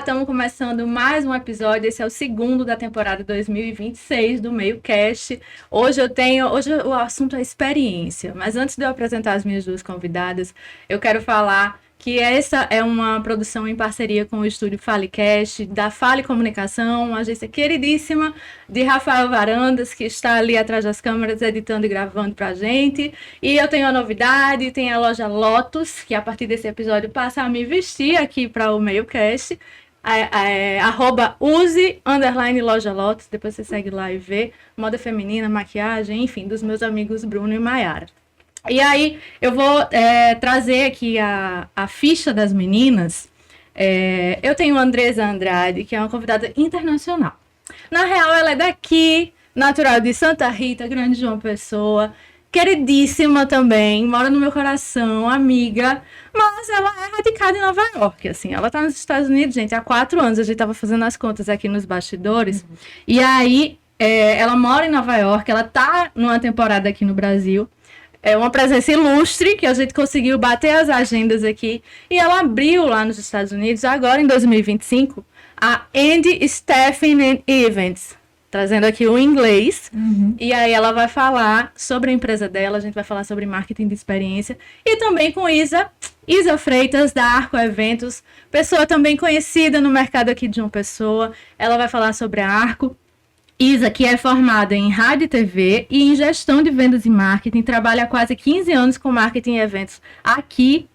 estamos começando mais um episódio. Esse é o segundo da temporada 2026 do MeioCast. Hoje o assunto é experiência, mas antes de eu apresentar as minhas duas convidadas, eu quero falar que essa é uma produção em parceria com o estúdio FaleCast, da Fale Comunicação, uma agência queridíssima de Rafael Varandas, que está ali atrás das câmeras, editando e gravando pra gente. E eu tenho a novidade, tem a loja Lotus, que a partir desse episódio passa a me vestir aqui para o MeioCast, @use_loja Lotus, depois você segue lá e vê, moda feminina, maquiagem, enfim, dos meus amigos Bruno e Maiara. E aí, eu vou trazer aqui a ficha das meninas. Eu tenho a Andresa Andrade, que é uma convidada internacional. Na real, ela é daqui, natural de Santa Rita, Grande João Pessoa, queridíssima também, mora no meu coração, amiga, mas ela é radicada em Nova York, assim. Ela tá nos Estados Unidos, gente, há 4 anos. A gente tava fazendo as contas aqui nos bastidores. E aí, ela mora em Nova York, ela tá numa temporada aqui no Brasil. É uma presença ilustre, que a gente conseguiu bater as agendas aqui. E ela abriu lá nos Estados Unidos, agora em 2025, a Andy Staffing and Events, trazendo aqui o inglês. E aí ela vai falar sobre a empresa dela, a gente vai falar sobre marketing de experiência. E também com Isa Freitas, da Arco Eventos, pessoa também conhecida no mercado aqui de João Pessoa. Ela vai falar sobre a Arco. Isa, que é formada em rádio e TV e em gestão de vendas e marketing, trabalha há quase 15 anos com marketing e eventos aqui,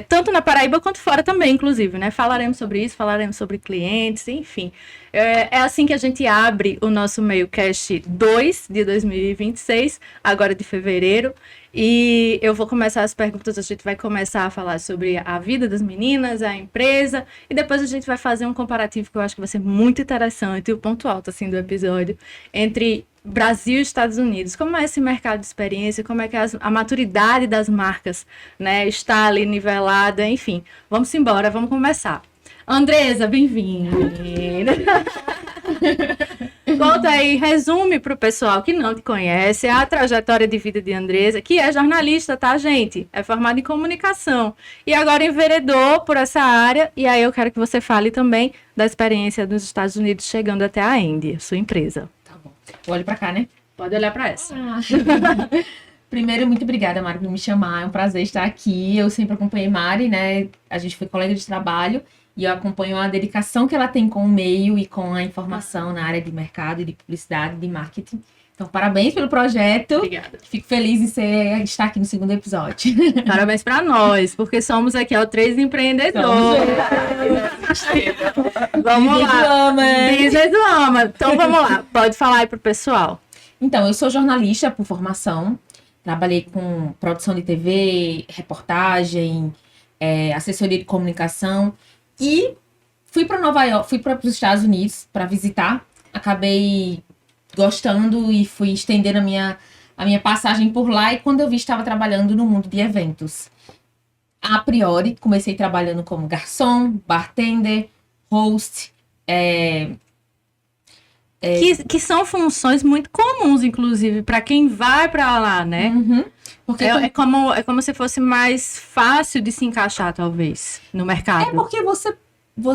tanto na Paraíba quanto fora também, inclusive, né? Falaremos sobre isso, falaremos sobre clientes, enfim. É assim que a gente abre o nosso MeioCast 2 de 2026, agora de fevereiro. E eu vou começar as perguntas, a gente vai começar a falar sobre a vida das meninas, a empresa, e depois a gente vai fazer um comparativo que eu acho que vai ser muito interessante, o ponto alto assim, do episódio, entre Brasil e Estados Unidos. Como é esse mercado de experiência, como é que a maturidade das marcas, né, está ali nivelada, enfim. Vamos embora, vamos começar. Andresa, bem-vinda. Conta aí, resume para o pessoal que não te conhece a trajetória de vida de Andresa, que é jornalista, tá, gente? É formada em comunicação e agora enveredou por essa área. E aí eu quero que você fale também da experiência dos Estados Unidos chegando até a Andy, sua empresa. Tá bom. Olha para cá, né? Pode olhar para essa. Primeiro, muito obrigada, Mari, por me chamar. É um prazer estar aqui. Eu sempre acompanhei Mari, né? A gente foi colega de trabalho. E eu acompanho a dedicação que ela tem com o meio e com a informação na área de mercado, de publicidade, de marketing. Então, parabéns pelo projeto. Obrigada. Fico feliz em estar aqui no segundo episódio. Parabéns para nós, porque somos aqui, 3 empreendedores. Vamos lá. Business ama. Então, vamos lá. Pode falar aí pro pessoal. Então, eu sou jornalista por formação. Trabalhei com produção de TV, reportagem, assessoria de comunicação. E fui para Nova York, fui para os Estados Unidos para visitar. Acabei gostando e fui estendendo a minha passagem por lá. E quando eu vi, estava trabalhando no mundo de eventos. A priori, comecei trabalhando como garçom, bartender, host. Que são funções muito comuns, inclusive, para quem vai para lá, né? Porque é como se fosse mais fácil de se encaixar, talvez, no mercado. Porque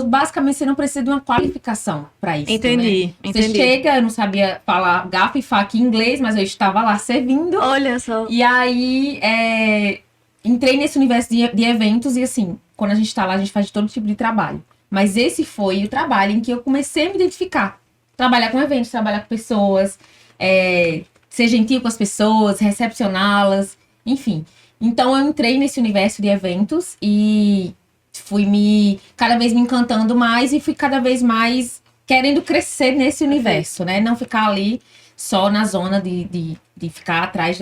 basicamente você não precisa de uma qualificação para isso. Entendi. Você chega, eu não sabia falar garfo e faca em inglês, mas eu estava lá servindo. Olha só. E aí entrei nesse universo de eventos e assim, quando a gente está lá, a gente faz todo tipo de trabalho. Mas esse foi o trabalho em que eu comecei a me identificar. Trabalhar com eventos, trabalhar com pessoas, ser gentil com as pessoas, recepcioná-las, enfim. Então, eu entrei nesse universo de eventos e fui cada vez me encantando mais e fui cada vez mais querendo crescer nesse universo, né? Não ficar ali só na zona de ficar atrás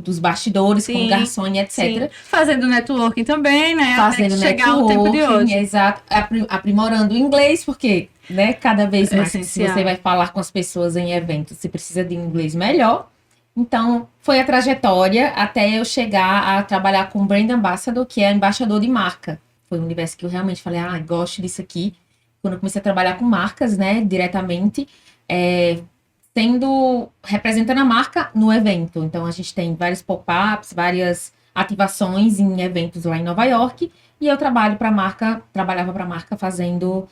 dos bastidores, sim, como garçom e etc. Sim. Fazendo networking também, né? Fazendo até chegar o tempo de hoje. Exato. Aprimorando o inglês, porque... né? Cada vez mais, se essencial. você vai falar com as pessoas em eventos, você precisa de inglês melhor. Então, foi a trajetória até eu chegar a trabalhar com Brand Ambassador, que é embaixador de marca. Foi um universo que eu realmente falei, gosto disso aqui. Quando eu comecei a trabalhar com marcas, né, diretamente, representando a marca no evento. Então, a gente tem vários pop-ups, várias ativações em eventos lá em Nova York, e eu trabalhava para a marca fazendo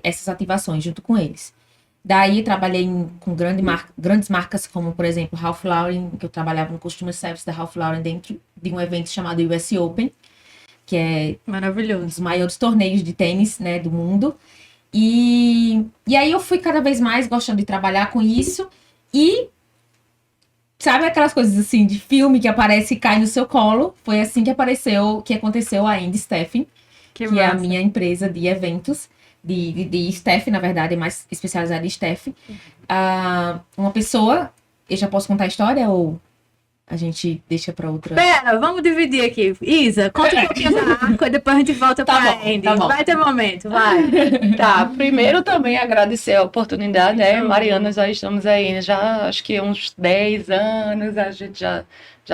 essas ativações junto com eles. Daí trabalhei com grandes marcas como, por exemplo, Ralph Lauren, que eu trabalhava no Customer Service da Ralph Lauren dentro de um evento chamado US Open, que é Maravilhoso. um dos maiores torneios de tênis, né, do mundo. E aí eu fui cada vez mais gostando de trabalhar com isso. E sabe aquelas coisas assim de filme que aparece e cai no seu colo? Foi assim que aconteceu a Andy Steffen, que é a minha empresa de eventos, de staff, na verdade, é mais especializada em staff. Uma pessoa, eu já posso contar a história ou a gente deixa pra outra? Pera, vamos dividir aqui. Isa, conta um pouquinho da Arco e depois a gente volta pra Andy. Tá bom. Vai ter momento, vai. Tá, primeiro também agradecer a oportunidade, né? Mariana, já estamos aí, já acho que uns 10 anos, a gente já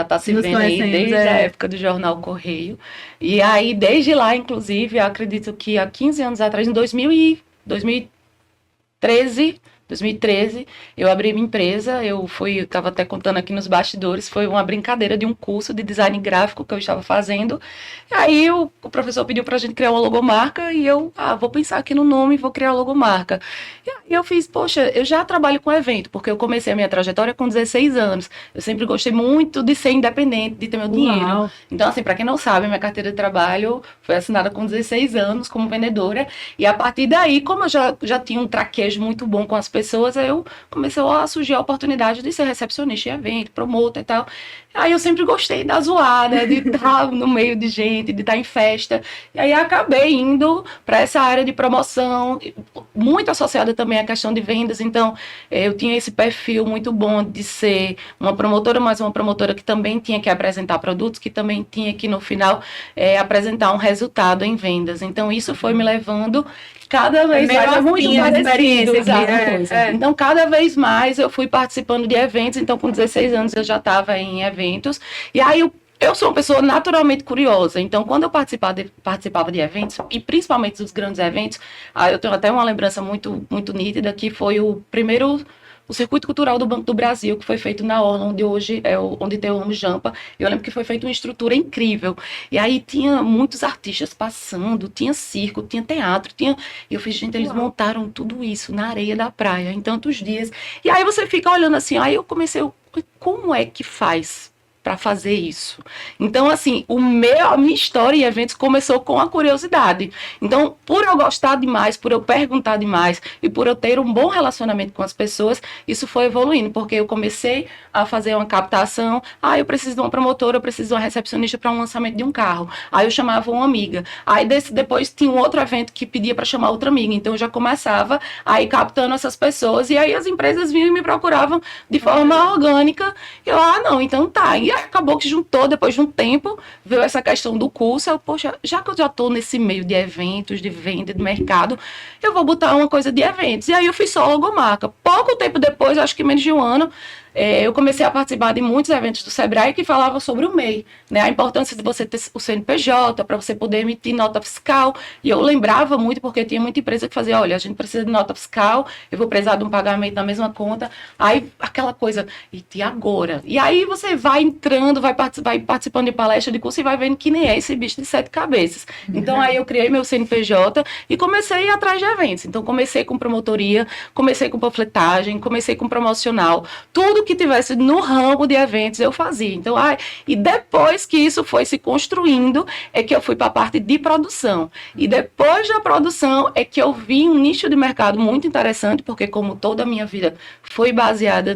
tá se Nos vendo aí conhecemos, desde a época do Jornal Correio. E aí, desde lá, inclusive, eu acredito que há 15 anos atrás, em 2013, eu abri minha empresa. Eu estava até contando aqui nos bastidores, foi uma brincadeira de um curso de design gráfico que eu estava fazendo. E aí o professor pediu para a gente criar uma logomarca e eu, vou pensar aqui no nome e vou criar a logomarca. E aí eu fiz, poxa, eu já trabalho com evento, porque eu comecei a minha trajetória com 16 anos. Eu sempre gostei muito de ser independente, de ter meu dinheiro. Então, assim, para quem não sabe, minha carteira de trabalho foi assinada com 16 anos como vendedora. E a partir daí, como eu já tinha um traquejo muito bom com as pessoas, aí começou a surgir a oportunidade de ser recepcionista em evento, promotor e tal. Aí eu sempre gostei da zoada, de estar no meio de gente, de estar em festa. E aí acabei indo para essa área de promoção, muito associada também à questão de vendas. Então, eu tinha esse perfil muito bom de ser uma promotora, mas uma promotora que também tinha que apresentar produtos, que também tinha que, no final, apresentar um resultado em vendas. Então, isso foi me levando cada vez mais, muito parecido, Então, cada vez mais eu fui participando de eventos. Então, com 16 anos eu já estava em eventos. E aí eu sou uma pessoa naturalmente curiosa. Então, quando eu participava de eventos, e principalmente dos grandes eventos, eu tenho até uma lembrança muito, muito nítida, que foi o Circuito Cultural do Banco do Brasil, que foi feito na Orla, onde hoje onde tem o Ramo Jampa. Eu lembro que foi feita uma estrutura incrível. E aí tinha muitos artistas passando, tinha circo, tinha teatro, E eu fiz, gente, eles montaram tudo isso na areia da praia, em tantos dias. E aí você fica olhando assim, aí eu comecei, como é que faz para fazer isso? Então, assim, a minha história em eventos começou com a curiosidade. Então, por eu gostar demais, por eu perguntar demais e por eu ter um bom relacionamento com as pessoas, isso foi evoluindo, porque eu comecei a fazer uma captação. Eu preciso de uma promotora, eu preciso de uma recepcionista para um lançamento de um carro. Aí eu chamava uma amiga. Aí depois tinha um outro evento que pedia para chamar outra amiga. Então, eu já começava a ir captando essas pessoas, e aí as empresas vinham e me procuravam de forma orgânica. Eu, não, então tá. E acabou que juntou, depois de um tempo, veio essa questão do curso. Eu, poxa, já que eu já estou nesse meio de eventos, de venda, de mercado, eu vou botar uma coisa de eventos. E aí eu fiz só logomarca. Pouco tempo depois, acho que menos de um ano, eu comecei a participar de muitos eventos do Sebrae que falavam sobre o MEI, né? A importância de você ter o CNPJ para você poder emitir nota fiscal. E eu lembrava muito, porque tinha muita empresa que fazia, olha, a gente precisa de nota fiscal, eu vou precisar de um pagamento na mesma conta. Aí aquela coisa, e agora? E aí você vai entrando, vai participando de palestra, de curso, e vai vendo que nem é esse bicho de 7 cabeças. Então aí eu criei meu CNPJ e comecei a ir atrás de eventos. Então comecei com promotoria, comecei com panfletagem, comecei com promocional, tudo que tivesse no ramo de eventos eu fazia. Então, e depois que isso foi se construindo, é que eu fui para a parte de produção. E depois da produção é que eu vi um nicho de mercado muito interessante, porque como toda a minha vida foi baseada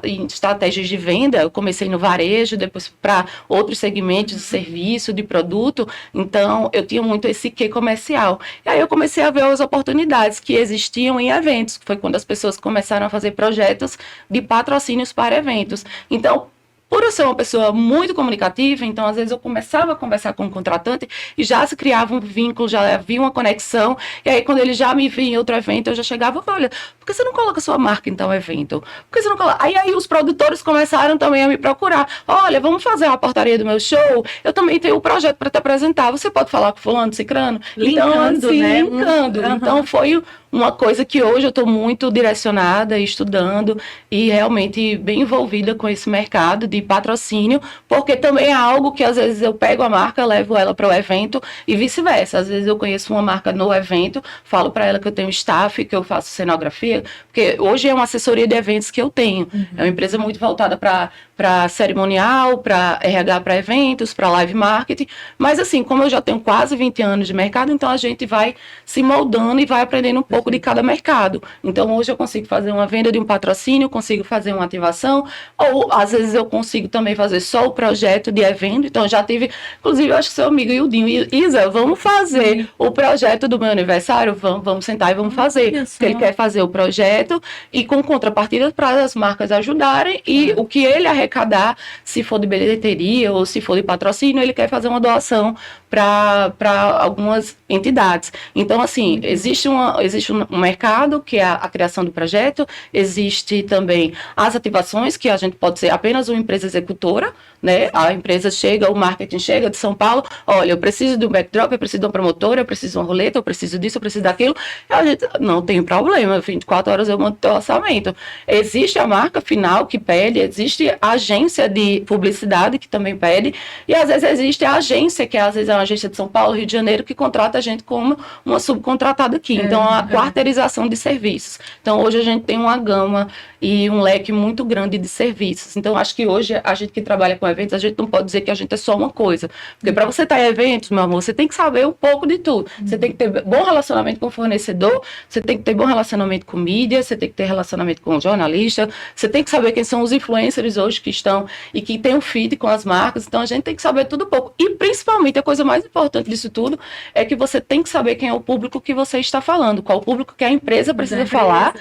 em estratégias de venda, eu comecei no varejo, depois para outros segmentos de serviço, de produto. Então eu tinha muito esse quê comercial. E aí eu comecei a ver as oportunidades que existiam em eventos, que foi quando as pessoas começaram a fazer projetos de patrocínios para eventos. Então, por eu ser uma pessoa muito comunicativa, então às vezes eu começava a conversar com o contratante e já se criava um vínculo, já havia uma conexão. E aí quando ele já me via em outro evento, eu já chegava, olha, por que você não coloca sua marca em tal evento? Por que você não coloca? Aí os produtores começaram também a me procurar. Olha, vamos fazer uma portaria do meu show? Eu também tenho um projeto para te apresentar. Você pode falar com fulano, cicrano? Linkando, então, assim, né? Linkando. Então foi uma coisa que hoje eu estou muito direcionada, estudando e realmente bem envolvida com esse mercado de patrocínio, porque também é algo que às vezes eu pego a marca, levo ela para o evento e vice-versa. Às vezes eu conheço uma marca no evento, falo para ela que eu tenho staff, que eu faço cenografia, porque hoje é uma assessoria de eventos que eu tenho. É uma empresa muito voltada para cerimonial, para RH, para eventos, para live marketing. Mas assim, como eu já tenho quase 20 anos de mercado, então a gente vai se moldando e vai aprendendo um pouco de cada mercado. Então hoje eu consigo fazer uma venda de um patrocínio, consigo fazer uma ativação, ou às vezes eu consigo também fazer só o projeto de evento. Então já tive, inclusive eu acho que seu amigo Ildinho, Isa, vamos fazer o projeto do meu aniversário? Vamos sentar e vamos fazer. Porque ele quer fazer o projeto e com contrapartida para as marcas ajudarem e o que ele arrecadar, se for de bilheteria ou se for de patrocínio, ele quer fazer uma doação para algumas entidades. Então, assim, existe um mercado, que é a criação do projeto, existe também as ativações, que a gente pode ser apenas uma empresa executora, né? A empresa chega, o marketing chega de São Paulo, olha, eu preciso de um backdrop, eu preciso de uma promotora, eu preciso de uma roleta, eu preciso disso, eu preciso daquilo. A gente não tem problema, 24 horas eu mando o orçamento. Existe a marca final que pede, existe a agência de publicidade que também pede, e às vezes existe a agência, que às vezes é uma agência de São Paulo, Rio de Janeiro, que contrata a gente como uma subcontratada aqui. Então, a quarteirização de serviços. Então, hoje a gente tem uma gama e um leque muito grande de serviços. Então, acho que hoje a gente que trabalha com eventos, a gente não pode dizer que a gente é só uma coisa. Porque para você estar em eventos, meu amor, você tem que saber um pouco de tudo. Você tem que ter bom relacionamento com o fornecedor, você tem que ter bom relacionamento com mídia, você tem que ter relacionamento com o jornalista, você tem que saber quem são os influencers hoje que estão e que tem um feed com as marcas. Então, a gente tem que saber tudo um pouco. E, principalmente, a coisa mais importante disso tudo é que você tem que saber quem é o público que você está falando, qual o público que a empresa precisa falar.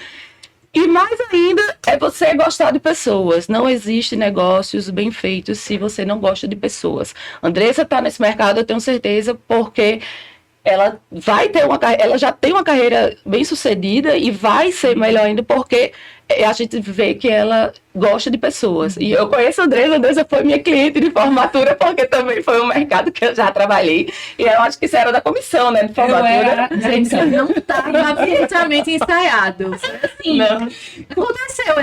E mais ainda é você gostar de pessoas. Não existe negócios bem feitos se você não gosta de pessoas. Andressa está nesse mercado, eu tenho certeza, porque ela vai ter ela já tem uma carreira bem sucedida e vai ser melhor ainda porque a gente vê que ela gosta de pessoas. E eu conheço a Andressa foi minha cliente de formatura, porque também foi um mercado que eu já trabalhei. E eu acho que isso era da comissão, né, de formatura. Gente, não estava absolutamente ensaiado. Assim, não. Aconteceu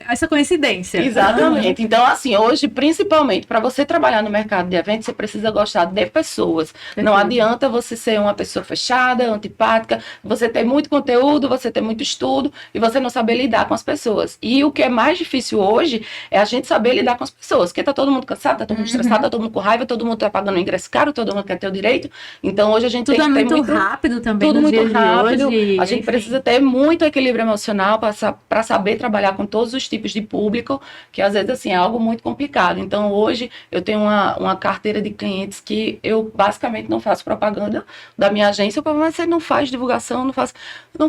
essa coincidência. Exatamente. Então, assim, hoje, principalmente, para você trabalhar no mercado de eventos, você precisa gostar de pessoas. Não adianta você ser uma pessoa fechada, antipática, você ter muito conteúdo, você ter muito estudo e você não saber lidar com as pessoas. E o que é mais difícil hoje é a gente saber lidar com as pessoas, porque tá todo mundo cansado, tá todo mundo estressado, tá todo mundo com raiva, todo mundo tá pagando um ingresso caro, todo mundo quer ter o direito. Então, hoje a gente tem que ter muito rápido também. Tudo muito rápido. Hoje, a gente precisa ter muito equilíbrio emocional para saber trabalhar com todos os tipos de público, que às vezes assim é algo muito complicado. Então hoje eu tenho uma carteira de clientes que eu basicamente não faço propaganda da minha agência, mas você não faz divulgação, não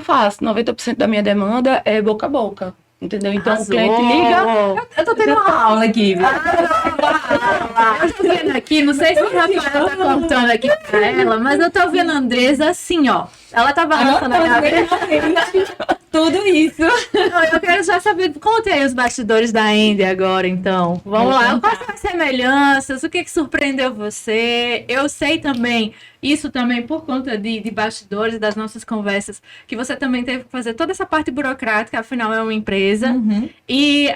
faço. 90% da minha demanda é boca a boca. Entendeu? Então o cliente liga. Eu tô tendo uma aula aqui. Eu tô vendo aqui, não sei se o Rafael tá contando aqui pra ela, mas eu tô vendo a Andressa assim, ó. Ela tá balançando a cabeça. Tudo isso. Eu quero já saber, conte aí os bastidores da Andy agora, então. Vamos lá. Quais são as semelhanças? O que surpreendeu você? Eu sei também, isso também por conta de bastidores, das nossas conversas, que você também teve que fazer toda essa parte burocrática, afinal é uma empresa. E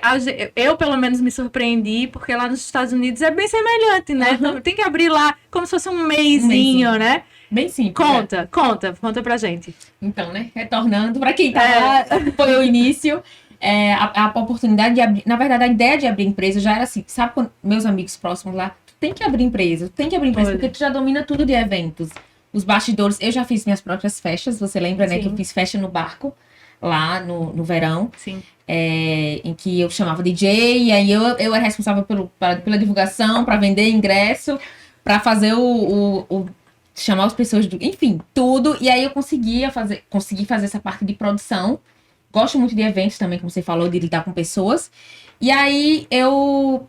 eu, pelo menos, me surpreendi, porque lá nos Estados Unidos é bem semelhante, né? Então, tem que abrir lá como se fosse um mêsinho, né? Bem simples. Conta pra gente. Então, né? Retornando, para quem tá lá, foi o início. A oportunidade de abrir. Na verdade, a ideia de abrir empresa já era assim. Sabe quando meus amigos próximos lá, tu tem que abrir empresa, porque tu já domina tudo de eventos. Os bastidores, eu já fiz minhas próprias festas, você lembra, né? Que eu fiz festa no barco, lá no verão. Sim. Em que eu chamava DJ, e aí eu era responsável pela divulgação, para vender ingresso, para fazer chamar as pessoas, enfim, tudo. E aí eu consegui fazer essa parte de produção. Gosto muito de eventos também, como você falou, de lidar com pessoas. E aí eu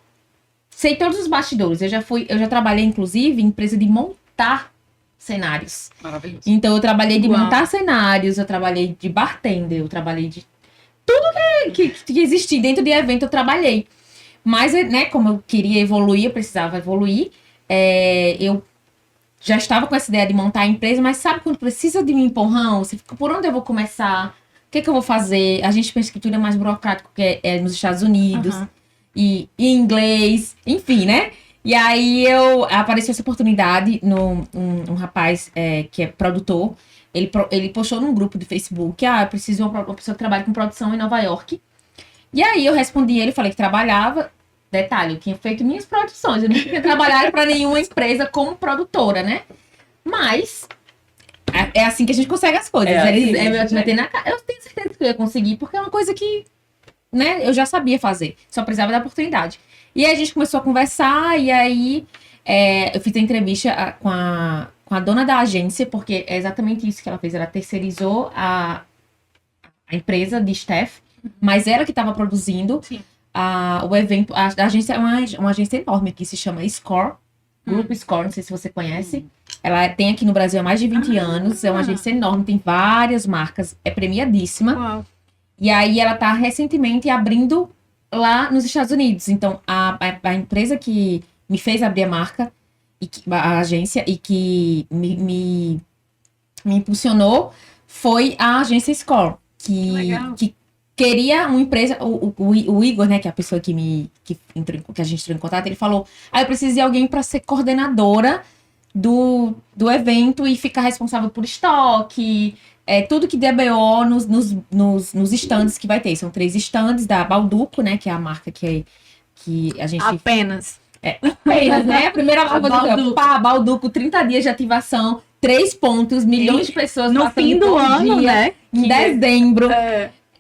sei todos os bastidores. Eu já trabalhei, inclusive, em empresa de montar cenários. Maravilhoso. Então eu trabalhei de montar cenários, eu trabalhei de bartender, eu trabalhei de tudo que existia dentro de evento, eu trabalhei. Mas, né, como eu queria evoluir, eu precisava evoluir, eu já estava com essa ideia de montar a empresa, mas sabe quando precisa de um empurrão? Você fica, por onde eu vou começar? O que eu vou fazer? A gente pensa que tudo é mais burocrático, que é nos Estados Unidos, e em inglês, enfim, né? E aí apareceu essa oportunidade um rapaz que é produtor, ele postou num grupo de Facebook, eu preciso de uma pessoa que trabalhe com produção em Nova York. E aí eu respondi ele, falei que trabalhava, detalhe, eu tinha feito minhas produções, eu não tinha trabalhado para nenhuma empresa como produtora, né? Mas é assim que a gente consegue as coisas. Eu tenho certeza que eu ia conseguir, porque é uma coisa que, né, eu já sabia fazer, só precisava da oportunidade. E aí a gente começou a conversar, e aí eu fiz a entrevista com a dona da agência, porque é exatamente isso que ela fez, ela terceirizou a empresa de staff, mas ela que estava produzindo o evento. A agência é uma agência enorme que se chama Score, Grupo Score, não sei se você conhece. Ela tem aqui no Brasil há mais de 20 anos, é uma agência enorme, tem várias marcas, é premiadíssima. Uau. E aí ela está recentemente abrindo lá nos Estados Unidos. Então, a empresa que me fez abrir a marca, a agência, e que me impulsionou, foi a agência Score, que queria uma empresa. O Igor, né, que é a pessoa que a gente entrou em contato, ele falou: eu preciso de alguém para ser coordenadora do evento e ficar responsável por estoque, tudo que der BO nos stands que vai ter. São 3 stands da Balduco, né, que é a marca que a gente... Apenas, né? A primeira marca Balduco, 30 dias de ativação, 3 pontos, milhões de pessoas no fim do ano, dia, né? em dezembro.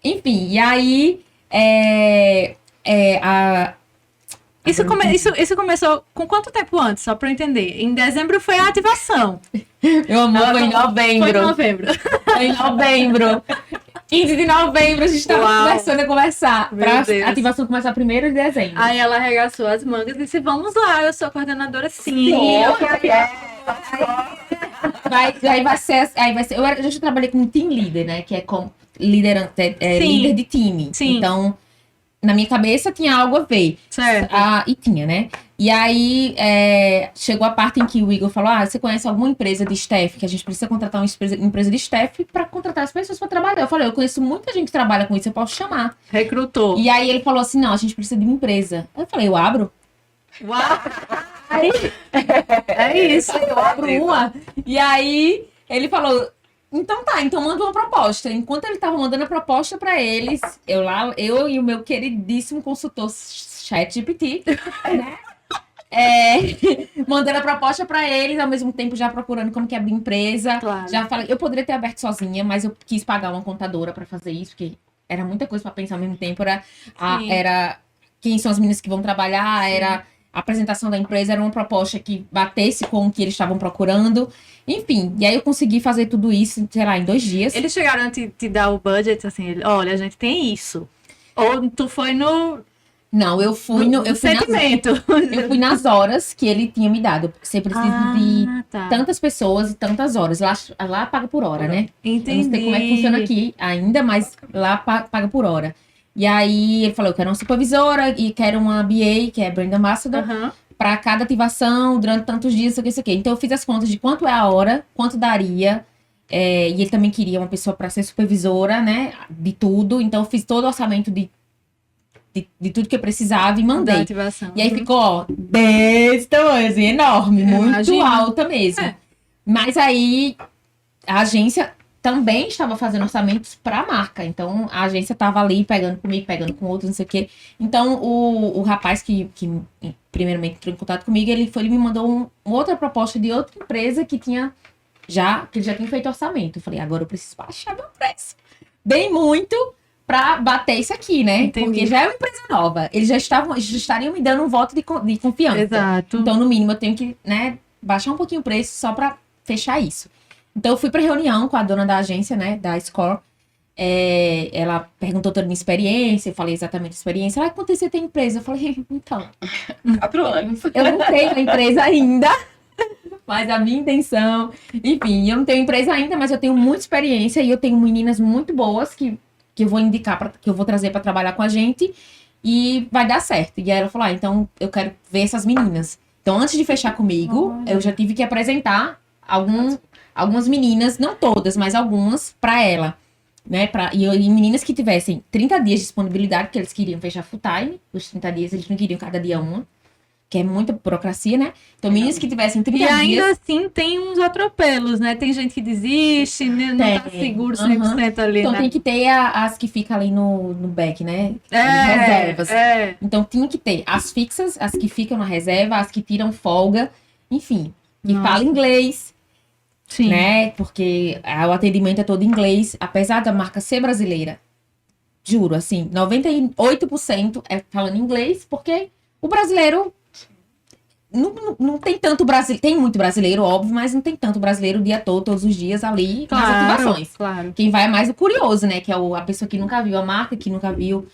Enfim, e aí Isso começou com quanto tempo antes, só pra eu entender? Em dezembro foi a ativação. Meu amor, foi em novembro. Foi em novembro. Foi em novembro. 15 de novembro, a gente tava começando a conversar. Pra ativação começar 1º de dezembro. Aí ela arregaçou as mangas e disse: vamos lá, eu sou a coordenadora, sim. Vai ser. Eu já trabalhei como team leader, né? Que é como líder de time. Sim. Então, na minha cabeça tinha algo a ver. Certo. E tinha, né? E aí, chegou a parte em que o Igor falou: você conhece alguma empresa de staff? Que a gente precisa contratar uma empresa de staff para contratar as pessoas para trabalhar. Eu falei: eu conheço muita gente que trabalha com isso, eu posso chamar. Recrutou. E aí ele falou assim: não, a gente precisa de uma empresa. Eu falei: eu abro? Uau! Aí, É isso. eu abro uma. E aí ele falou: então tá, então manda uma proposta. Enquanto ele tava mandando a proposta para eles, eu e o meu queridíssimo consultor ChatGPT, né? Mandando a proposta para eles, ao mesmo tempo já procurando como que abrir empresa. Claro. Já falei, eu poderia ter aberto sozinha, mas eu quis pagar uma contadora para fazer isso, porque era muita coisa para pensar ao mesmo tempo. Era quem são as meninas que vão trabalhar, era a apresentação da empresa, era uma proposta que batesse com o que eles estavam procurando. Enfim, e aí eu consegui fazer tudo isso, sei lá, em 2 dias. Eles chegaram a te dar o budget, assim, olha, a gente tem isso. Ou tu foi no... Não, eu fui sentimento. Eu fui nas horas que ele tinha me dado. Porque você precisa de tantas pessoas e tantas horas. Lá paga por hora, né? Entendi. Eu não sei como é que funciona aqui ainda, mas lá paga por hora. E aí ele falou: eu quero uma supervisora e quero uma BA, que é Brand Ambassador, para cada ativação, durante tantos dias, isso aqui. Então eu fiz as contas de quanto é a hora, quanto daria. E ele também queria uma pessoa para ser supervisora, né? De tudo. Então eu fiz todo o orçamento de tudo que eu precisava e mandei. Da ativação. E aí ficou, desse tamanho, assim, enorme, muito imagino. alta mesmo. Mas aí a agência também estava fazendo orçamentos para a marca. Então a agência estava ali pegando comigo, pegando com outros, não sei o quê. Então o rapaz que primeiramente entrou em contato comigo, ele me mandou uma outra proposta de outra empresa que ele já tinha feito orçamento. Eu falei: agora eu preciso baixar meu preço bem muito pra bater isso aqui, né? Entendi. Porque já é uma empresa nova. Eles já estariam me dando um voto de confiança. Exato. Então, no mínimo, eu tenho que, né, baixar um pouquinho o preço só pra fechar isso. Então, eu fui pra reunião com a dona da agência, né, da Score. Ela perguntou toda a minha experiência, eu falei exatamente a experiência. Ela: quanto você tem empresa? Eu falei: então, 4 anos. eu não tenho empresa ainda, mas a minha intenção... Enfim, eu não tenho empresa ainda, mas eu tenho muita experiência e eu tenho meninas muito boas que eu vou indicar, que eu vou trazer para trabalhar com a gente e vai dar certo. E aí ela falou: então eu quero ver essas meninas. Então, antes de fechar comigo, Olha. eu já tive que apresentar algumas meninas, não todas, mas algumas, para ela. Né? E meninas que tivessem 30 dias de disponibilidade, porque eles queriam fechar full time, os 30 dias, eles não queriam cada dia uma, que é muita burocracia, né? Então, meninas que tivessem 30 E ainda dias... assim tem uns atropelos, né? Tem gente que desiste, né? Não tá Tem. seguro 100% ali, Então, né? tem que ter as que ficam ali no back, né? As reservas. Então, tinha que ter as fixas, as que ficam na reserva, as que tiram folga, enfim, que Nossa. falam inglês, Sim. né? Porque o atendimento é todo em inglês, apesar da marca ser brasileira. Juro, assim, 98% é falando inglês, porque o brasileiro não tem tanto brasileiro, tem muito brasileiro, óbvio, mas não tem tanto brasileiro o dia todo, todos os dias ali nas ativações. Claro. Quem vai é mais o curioso, né? Que é a pessoa que nunca viu a marca, que nunca viu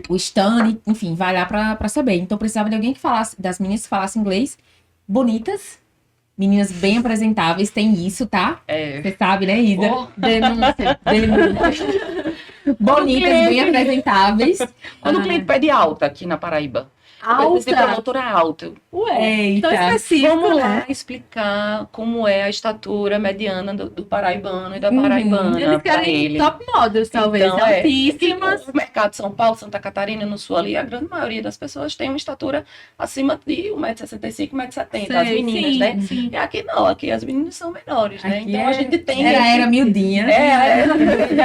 o stand, enfim, vai lá pra saber. Então, precisava de alguém que falasse, das meninas que falassem inglês, bonitas, meninas bem apresentáveis, tem isso, tá? Você sabe, né, Isa? Oh. Denúncia. Bonitas, bem apresentáveis. Quando o cliente pede alta aqui na Paraíba, de promotora alta, Eita. Então, específico, vamos lá né? explicar como é a estatura mediana do paraibano e da paraibana Eles para querem ele. top models, talvez. Então, Altíssimas. o mercado de São Paulo, Santa Catarina, no sul ali, a grande maioria das pessoas tem uma estatura acima de 1,65 m, 1,70 m, as Sei, meninas, sim, né? sim. E aqui não, aqui as meninas são menores, né? Aqui Então a gente tem... Era miudinha.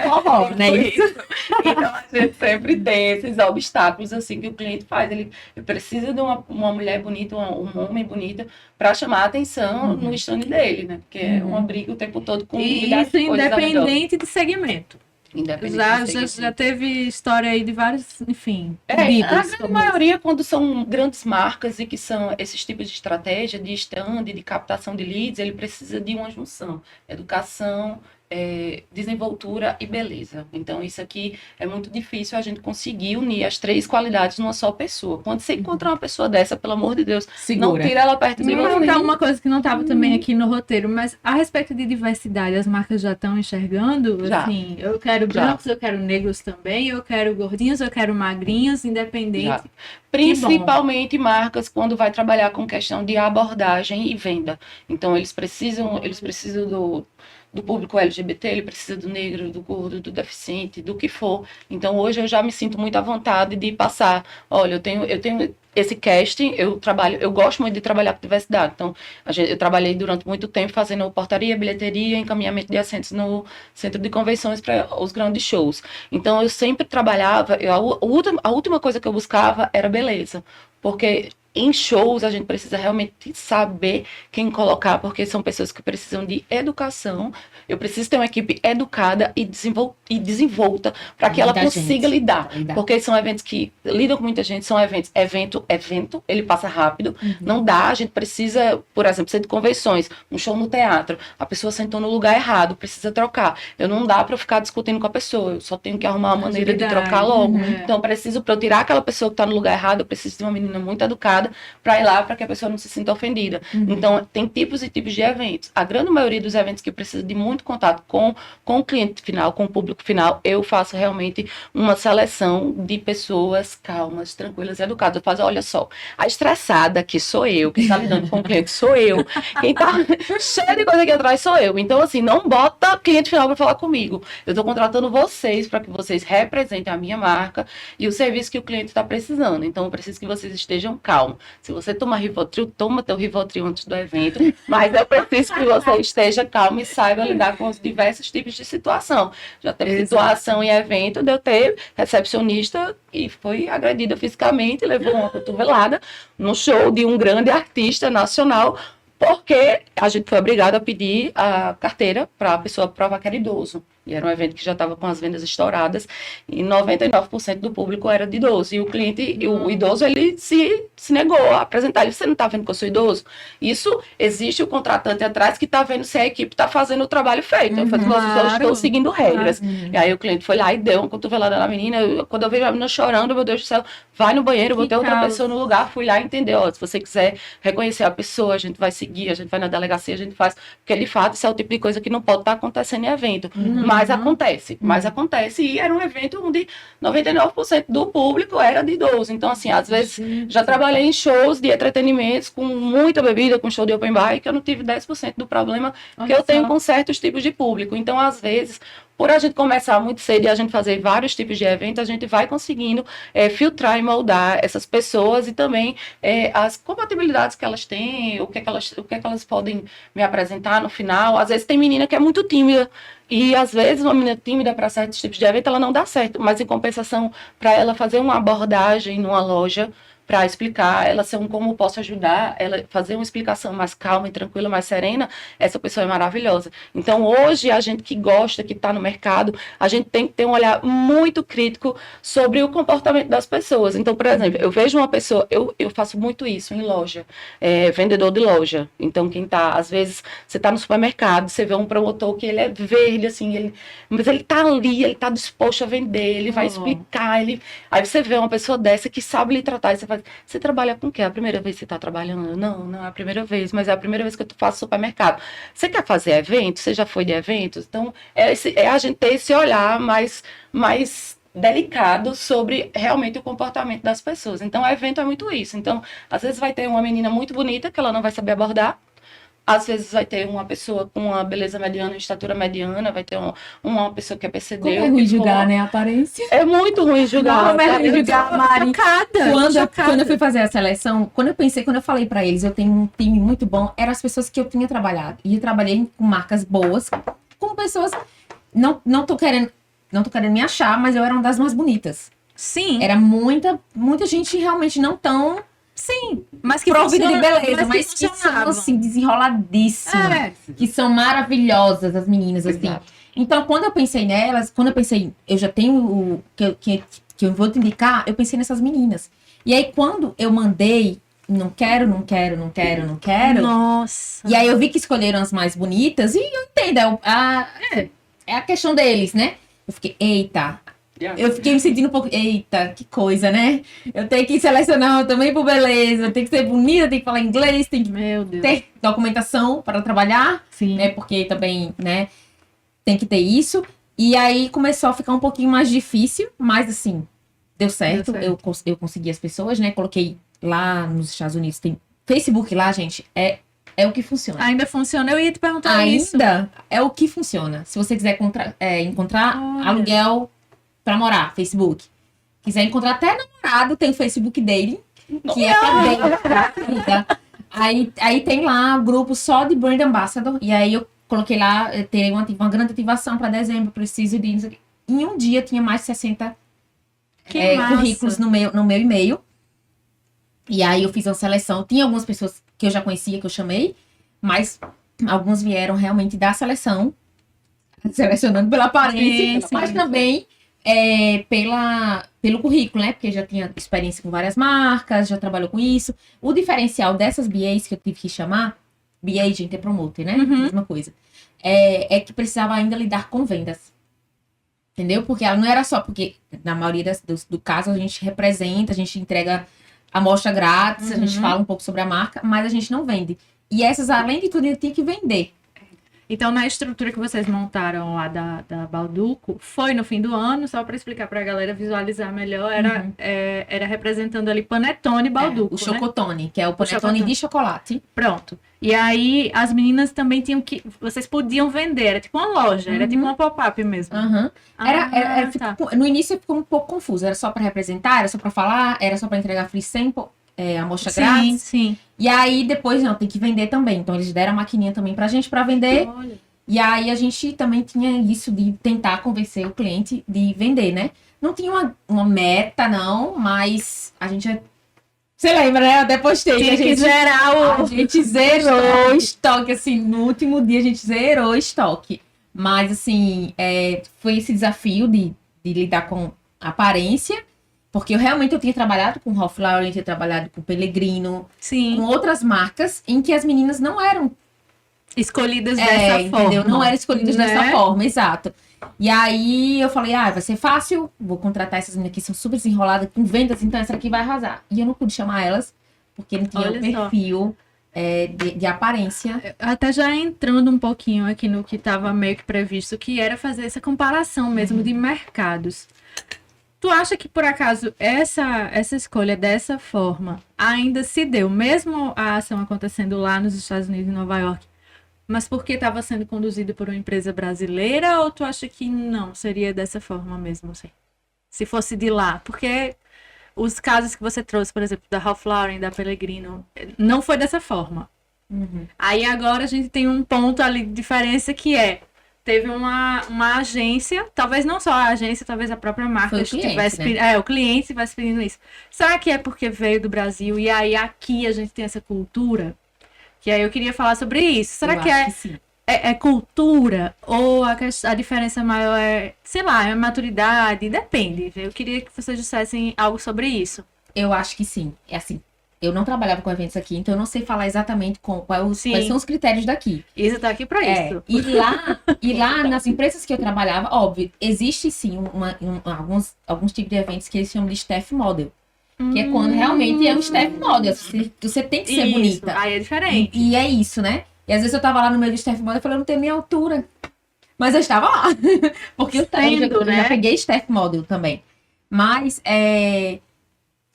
Forró, né? Isso. Então a gente sempre tem esses obstáculos assim que o cliente faz. Ele precisa de uma mulher bonita, um homem bonito, para chamar a atenção no stand dele, né? Porque é uma briga o tempo todo com E milhares isso de coisas ao redor. independente de segmento. Independente Já, de já, segmento. já teve história aí de vários, enfim, A pedidos. grande maioria, quando são grandes marcas e que são esses tipos de estratégia de stand, de captação de leads, ele precisa de uma junção. Educação, desenvoltura e beleza. Então, isso aqui é muito difícil a gente conseguir unir as três qualidades numa só pessoa. Quando você encontrar uma pessoa dessa, pelo amor de Deus, não Segura. tira ela perto de Me você. perguntar uma coisa que não estava também aqui no roteiro, mas a respeito de diversidade, as marcas já estão enxergando? Já. Assim, eu quero brancos, eu quero negros também, eu quero gordinhos, eu quero magrinhos, independente. Já. Principalmente marcas quando vai trabalhar com questão de abordagem e venda. Então, eles precisam do público LGBT, ele precisa do negro, do gordo, do deficiente, do que for. Então, hoje eu já me sinto muito à vontade de passar. Olha, eu tenho esse casting, eu gosto muito de trabalhar com diversidade. Então, eu trabalhei durante muito tempo fazendo portaria, bilheteria, encaminhamento de assentos no centro de convenções para os grandes shows. Então, eu sempre trabalhava, a última coisa que eu buscava era beleza. Porque em shows a gente precisa realmente saber quem colocar, porque são pessoas que precisam de educação. Eu preciso ter uma equipe educada e desenvolta para que ela consiga lidar. Porque são eventos que lidam com muita gente, são evento, ele passa rápido. Não dá, a gente precisa, por exemplo, centro de convenções, um show no teatro, a pessoa sentou no lugar errado, precisa trocar. Não dá para eu ficar discutindo com a pessoa, eu só tenho que arrumar uma maneira de trocar logo. Então, para eu tirar aquela pessoa que está no lugar errado, eu preciso de uma menina muito educada para ir lá, para que a pessoa não se sinta ofendida. Então, tem tipos e tipos de eventos. A grande maioria dos eventos que precisa de muito contato com o cliente final, com o público final, eu faço realmente uma seleção de pessoas calmas, tranquilas e educadas. Eu faço, olha só, a estressada aqui sou eu, quem está lidando com o cliente sou eu, quem está cheio de coisa aqui atrás sou eu. Então, assim, não bota cliente final para falar comigo. Eu estou contratando vocês para que vocês representem a minha marca e o serviço que o cliente está precisando. Então, eu preciso que vocês estejam calmos. Se você toma Rivotril, toma teu Rivotril antes do evento, mas eu preciso que você esteja calmo e saiba lidar com os diversos tipos de situação. Já teve situação em evento de eu ter recepcionista e foi agredida fisicamente, levou uma cotovelada no show de um grande artista nacional, porque a gente foi obrigado a pedir a carteira para a pessoa provar que era idoso. E era um evento que já estava com as vendas estouradas e 99% do público era de idoso. E o cliente, o idoso, ele se negou a apresentar. Ele, você não está vendo que eu sou idoso? Isso, existe o contratante atrás que está vendo se a equipe está fazendo o trabalho feito. Eu falei, eu estou seguindo regras. E aí o cliente foi lá e deu uma cotovelada na menina. Quando eu vejo a menina chorando, meu Deus do céu, vai no banheiro, eu botei outra pessoa no lugar, fui lá entender. Ó, se você quiser reconhecer a pessoa, a gente vai seguir, a gente vai na delegacia, a gente faz. Porque, de fato, isso é o tipo de coisa que não pode estar acontecendo em evento. Mas acontece, e era um evento onde 99% do público era de idoso. Então, assim, às vezes, já trabalhei em shows de entretenimentos com muita bebida, com show de open bar, e que eu não tive 10% do problema que eu tenho com certos tipos de público. Então, às vezes, por a gente começar muito cedo e a gente fazer vários tipos de eventos, a gente vai conseguindo filtrar e moldar essas pessoas e também as compatibilidades que elas têm, o que é que elas podem me apresentar no final. Às vezes tem menina que é muito tímida e às vezes uma menina tímida para certos tipos de evento ela não dá certo, mas em compensação para ela fazer uma abordagem numa loja para explicar, ela ser como posso ajudar, ela fazer uma explicação mais calma e tranquila, mais serena, essa pessoa é maravilhosa. Então, hoje, a gente que gosta, que está no mercado, a gente tem que ter um olhar muito crítico sobre o comportamento das pessoas. Então, por exemplo, eu vejo uma pessoa, eu faço muito isso em loja, vendedor de loja. Então, às vezes, você está no supermercado, você vê um promotor que ele é verde, assim, mas ele está ali, ele está disposto a vender, ele vai explicar, aí você vê uma pessoa dessa que sabe lhe tratar, e você fala, você trabalha com o quê? É a primeira vez que você está trabalhando? Não é a primeira vez, mas é a primeira vez que eu faço supermercado. Você quer fazer eventos? Você já foi de eventos? Então, a gente ter esse olhar mais delicado sobre realmente o comportamento das pessoas. Então, o evento é muito isso. Então, às vezes vai ter uma menina muito bonita que ela não vai saber abordar. Às vezes vai ter uma pessoa com uma beleza mediana, estatura mediana, vai ter uma pessoa que é PCD. Como é ruim julgar, né, a aparência? É muito ruim julgar. Como é ruim julgar, Mari. Chocada. Quando eu fui fazer a seleção, quando eu falei pra eles, eu tenho um time muito bom, eram as pessoas que eu tinha trabalhado. E eu trabalhei com marcas boas, com pessoas... Não tô querendo me achar, mas eu era uma das mais bonitas. Sim. Era muita gente realmente não tão... Sim, mas que provida de funciona- beleza, mas que são funcionavam. assim, desenroladíssimas. Que são maravilhosas, as meninas, assim. Exato. Então, quando eu pensei nelas, eu já tenho o que eu vou te indicar, eu pensei nessas meninas. E aí, quando eu mandei, não quero. Nossa. E aí eu vi que escolheram as mais bonitas, e eu entendo, é a questão deles, né? Eu fiquei, eita. Eu fiquei me sentindo um pouco, eita, que coisa, né? Eu tenho que selecionar também por beleza, tem que ser bonita, tem que falar inglês, tem que Meu Deus. ter documentação para trabalhar, Sim. né? Porque também, né, tem que ter isso. E aí começou a ficar um pouquinho mais difícil, mas assim, deu certo. Deu certo. Eu consegui as pessoas, né? Coloquei lá nos Estados Unidos, tem Facebook lá, gente, é o que funciona. Ainda funciona? Eu ia te perguntar isso. Ainda é o que funciona. Se você quiser encontrar Olha. aluguel pra morar, Facebook. Quiser encontrar até namorado, tem o Facebook dele, que é também pra vida. Aí tem lá o grupo só de Brand Ambassador, e aí eu coloquei lá, eu terei uma grande ativação para dezembro, preciso de... Em um dia tinha mais de 60 Que massa. currículos no meu e-mail. E aí eu fiz uma seleção. Tinha algumas pessoas que eu já conhecia, que eu chamei, mas alguns vieram realmente da seleção, selecionando pela aparência, Sim, mas sim. também pelo currículo, né? Porque já tinha experiência com várias marcas, já trabalhou com isso. O diferencial dessas BAs que eu tive que chamar, BA, gente, é promoter, né? Uhum. Mesma coisa. É que precisava ainda lidar com vendas. Entendeu? Porque ela não era só porque, na maioria do caso, a gente representa, a gente entrega amostra grátis, a gente Uhum. fala um pouco sobre a marca, mas a gente não vende. E essas, além de tudo, eu tinha que vender. Então, na estrutura que vocês montaram lá da Balduco, foi no fim do ano, só para explicar para a galera visualizar melhor, era representando ali Panetone e Balduco, O né? Chocotone, que é o panetone Chocotone. de chocolate. Pronto. E aí, as meninas também tinham que... Vocês podiam vender, era tipo uma loja, era tipo uma pop-up mesmo. Aham. Ah, Ficou- tá. No início ficou um pouco confuso. Era só para representar, era só para falar, era só para entregar free sample, amostra Sim, grátis. sim. E aí depois, não, tem que vender também. Então eles deram a maquininha também pra gente pra vender. Olha. E aí a gente também tinha isso de tentar convencer o cliente de vender, né? Não tinha uma meta, não, mas a gente... Você lembra, né? Eu até postei. Tinha a que gente, zerar a o... gente zerou o estoque, assim, no último dia a gente zerou o estoque. Mas, assim, foi esse desafio de lidar com aparência, porque eu tinha trabalhado com Ralph Lauren, tinha trabalhado com Pellegrino, com Sim, outras marcas em que as meninas não eram escolhidas dessa entendeu? forma. Não eram escolhidas né? dessa forma, exato. E aí eu falei, vai ser fácil, vou contratar essas meninas que são super desenroladas com vendas, então essa aqui vai arrasar. E eu não pude chamar elas, porque não tinha Olha o perfil de aparência. Até já entrando um pouquinho aqui no que estava meio que previsto, que era fazer essa comparação mesmo de mercados. Tu acha que, por acaso, essa escolha dessa forma ainda se deu, mesmo a ação acontecendo lá nos Estados Unidos, em Nova York, mas porque estava sendo conduzido por uma empresa brasileira, ou tu acha que não, seria dessa forma mesmo, assim? Se fosse de lá? Porque os casos que você trouxe, por exemplo, da Ralph Lauren, da Pellegrino, não foi dessa forma. Aí agora a gente tem um ponto ali de diferença que teve uma agência, talvez não só a agência, talvez a própria marca Foi o cliente, estivesse né? o cliente estivesse pedindo isso. Será que é porque veio do Brasil e aí aqui a gente tem essa cultura? Que aí eu queria falar sobre isso. Será Eu que acho que sim. é cultura ou a diferença maior sei lá, é maturidade? Depende. Eu queria que vocês dissessem algo sobre isso. Eu acho que sim. É assim, eu não trabalhava com eventos aqui, então eu não sei falar exatamente quais são os critérios daqui. Isa tá aqui pra isso. E lá nas empresas que eu trabalhava, óbvio, existe sim alguns tipos de eventos que eles chamam de staff model. Que é quando realmente é um staff model. Você tem que ser Isso, bonita. aí é diferente. E é isso, né? E às vezes eu tava lá no meio do staff model e falei, eu não tenho minha altura. Mas eu estava lá. Porque eu já peguei staff model também. Mas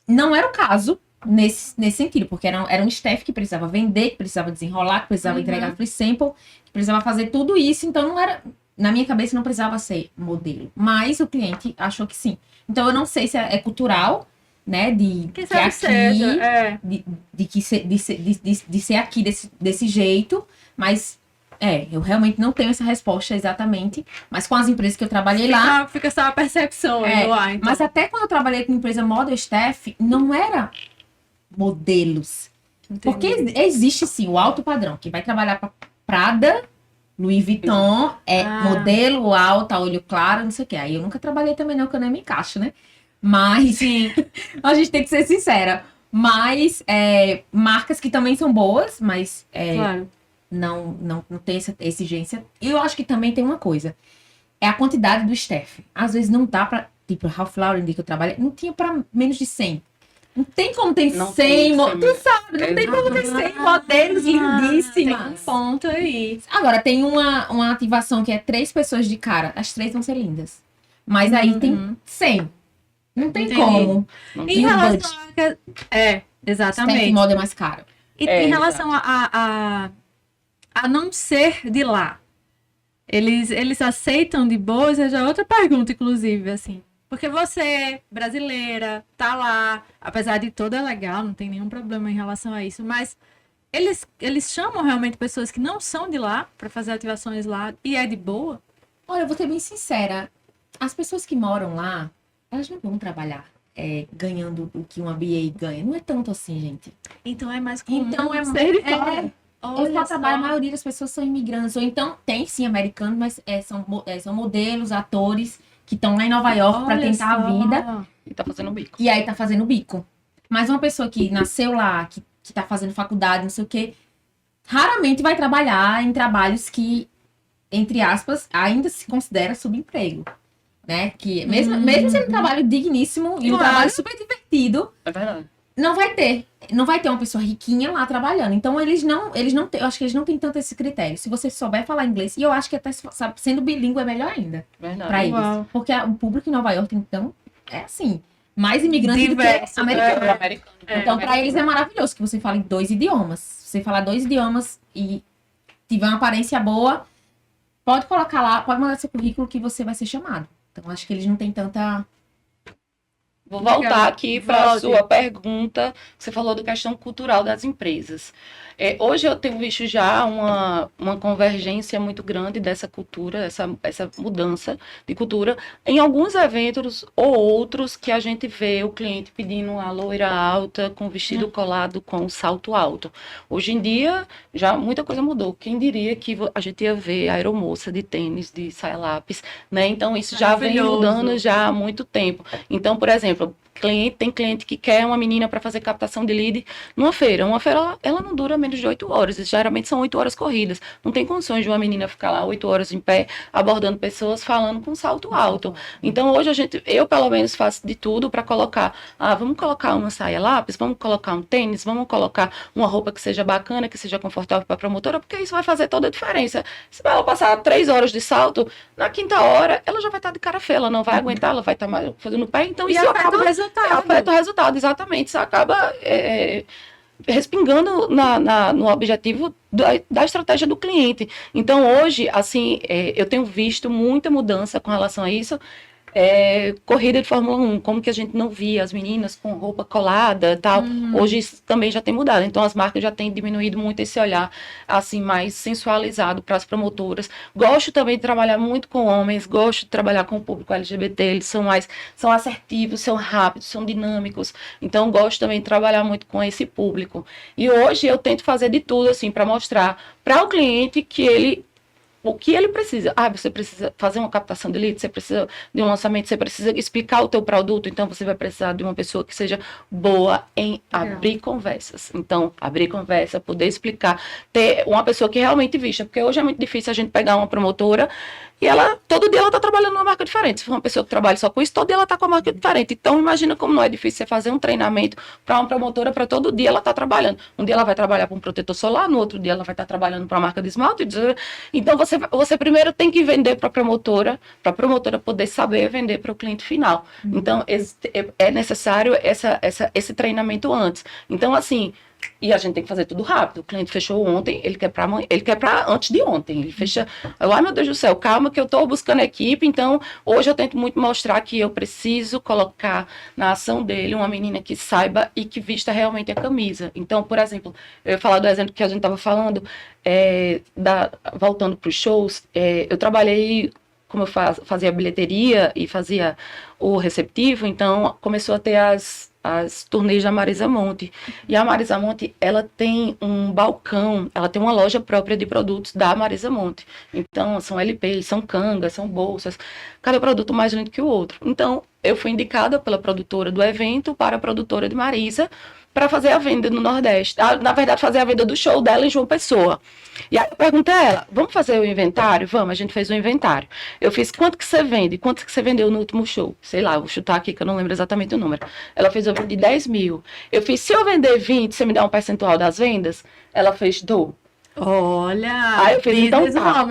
não era o caso nesse sentido. Porque era um staff que precisava vender, que precisava desenrolar, que precisava entregar free sample, que precisava fazer tudo isso. Então não era... Na minha cabeça não precisava ser modelo. Mas o cliente achou que sim. Então eu não sei se é cultural, né, Quem sabe aqui, seja, de ser aqui desse jeito, mas eu realmente não tenho essa resposta exatamente, mas com as empresas que eu trabalhei lá, Fica só a percepção aí no ar, então. mas até quando eu trabalhei com empresa model staff, não era modelos, porque existe sim o alto padrão, que vai trabalhar para Prada, Louis Vuitton, modelo alta, olho claro, não sei o que, aí eu nunca trabalhei também não, que eu nem me encaixo, né? Mas, a gente tem que ser sincera. Mas, marcas que também são boas, mas Claro. não tem essa exigência. E eu acho que também tem uma coisa. É a quantidade do staff. Às vezes não dá pra... Tipo, Ralph Lauren, que eu trabalhei, não tinha pra menos de 100. Não tem como ter 100... Tu sabe, não tem como ter 100 modelos Tem lindíssimas. um ponto aí. Agora, tem uma ativação que é 3 pessoas de cara. As 3 vão ser lindas. Mas aí tem 100. Não tem Entendi. como. Em relação exatamente. Staff model é mais caro. E em relação a não ser de lá, eles aceitam de boas? Já é outra pergunta, inclusive, assim. Porque você, brasileira, tá lá, apesar de toda legal, não tem nenhum problema em relação a isso, mas eles chamam realmente pessoas que não são de lá para fazer ativações lá e é de boa? Olha, eu vou ser bem sincera. As pessoas que moram lá, elas não vão trabalhar ganhando o que uma BA ganha. Não é tanto assim, gente. Então é mais comum Então ser de fora. Eu só trabalho, a maioria das pessoas são imigrantes. Ou então, tem sim americanos, mas são modelos, atores que estão lá em Nova York para tentar a vida. E tá fazendo bico. E aí tá fazendo bico. Mas uma pessoa que nasceu lá, que tá fazendo faculdade, não sei o quê, raramente vai trabalhar em trabalhos que, entre aspas, ainda se considera subemprego. Né? Que mesmo sendo um trabalho digníssimo e um trabalho super divertido, É verdade. não vai ter uma pessoa riquinha lá trabalhando. Então eles não têm, eu acho que eles não têm tanto esse critério. Se você souber falar inglês, e eu acho que até sendo bilíngue é melhor ainda Verdade. para eles, Uau. porque o público em Nova York então é assim, mais imigrante Diverso, do que americano. Americano. Então para eles é maravilhoso que você fale 2 idiomas. Se você falar 2 idiomas e tiver uma aparência boa, pode colocar lá, pode mandar seu currículo que você vai ser chamado. Então, acho que eles não têm tanta... Vou voltar aqui para a Volte. sua pergunta. Você falou da questão cultural das empresas. Hoje eu tenho visto já uma convergência muito grande dessa cultura, essa mudança de cultura. Em alguns eventos ou outros que a gente vê o cliente pedindo a loira alta com vestido colado com salto alto. Hoje em dia, já muita coisa mudou. Quem diria que a gente ia ver a aeromoça de tênis, de saia lápis, né? Então, isso já vem Maravilhoso. mudando já há muito tempo. Então, por exemplo, Tem cliente que quer uma menina para fazer captação de lead numa feira. Uma feira, ela não dura menos de 8 horas. Geralmente são 8 horas corridas. Não tem condições de uma menina ficar lá 8 horas em pé, abordando pessoas, falando com salto alto. Então, hoje eu pelo menos faço de tudo para colocar, vamos colocar uma saia lápis, vamos colocar um tênis, vamos colocar uma roupa que seja bacana, que seja confortável para a promotora, porque isso vai fazer toda a diferença. Se ela passar 3 horas de salto, na quinta hora, ela já vai estar de cara feia, ela não vai aguentar, ela vai estar fazendo pé, então E isso afeta o resultado. afeta o resultado, exatamente. Isso acaba respingando no objetivo da estratégia do cliente. Então, hoje, assim, eu tenho visto muita mudança com relação a isso. Corrida de Fórmula 1, como que a gente não via as meninas com roupa colada e tal, hoje isso também já tem mudado, então as marcas já têm diminuído muito esse olhar assim, mais sensualizado para as promotoras. Gosto também de trabalhar muito com homens, gosto de trabalhar com o público LGBT, eles são assertivos, são rápidos, são dinâmicos, então gosto também de trabalhar muito com esse público. E hoje eu tento fazer de tudo assim, para mostrar para o cliente que o que ele precisa. Você precisa fazer uma captação de lead, você precisa de um lançamento, você precisa explicar o teu produto, então você vai precisar de uma pessoa que seja boa em abrir conversas. Então, abrir conversa, poder explicar, ter uma pessoa que realmente vista, porque hoje é muito difícil a gente pegar uma promotora e todo dia ela está trabalhando numa marca diferente. Se for uma pessoa que trabalha só com isso, todo dia ela está com uma marca diferente. Então, imagina como não é difícil você fazer um treinamento para uma promotora, para todo dia ela estar trabalhando. Um dia ela vai trabalhar para um protetor solar, no outro dia ela vai estar trabalhando para uma marca de esmalte. Então, você primeiro tem que vender para a promotora poder saber vender para o cliente final. Então, é necessário esse treinamento antes. Então, assim, e a gente tem que fazer tudo rápido. O cliente fechou ontem, ele quer para antes de ontem. Ele fecha, ai meu Deus do céu, calma que eu estou buscando equipe. Então, hoje eu tento muito mostrar que eu preciso colocar na ação dele uma menina que saiba e que vista realmente a camisa. Então, por exemplo, eu ia falar do exemplo que a gente estava falando, voltando para os shows, eu trabalhei, como eu fazia bilheteria e fazia o receptivo, então começou a ter as turnês da Marisa Monte. E a Marisa Monte, ela tem um balcão, ela tem uma loja própria de produtos da Marisa Monte. Então, são LPs, são cangas, são bolsas, cada produto mais lindo que o outro. Então, eu fui indicada pela produtora do evento para a produtora de Marisa para fazer a venda no Nordeste. Na verdade, fazer a venda do show dela em João Pessoa. E aí eu perguntei a ela, vamos fazer o inventário? Vamos, a gente fez o inventário. Eu fiz, quanto que você vende? Quanto que você vendeu no último show? Sei lá, vou chutar aqui que eu não lembro exatamente o número. Ela fez, eu vendi 10 mil. Eu fiz, se eu vender 20, você me dá um percentual das vendas? Ela fez, dou. Olha! Aí eu fiz, então tá.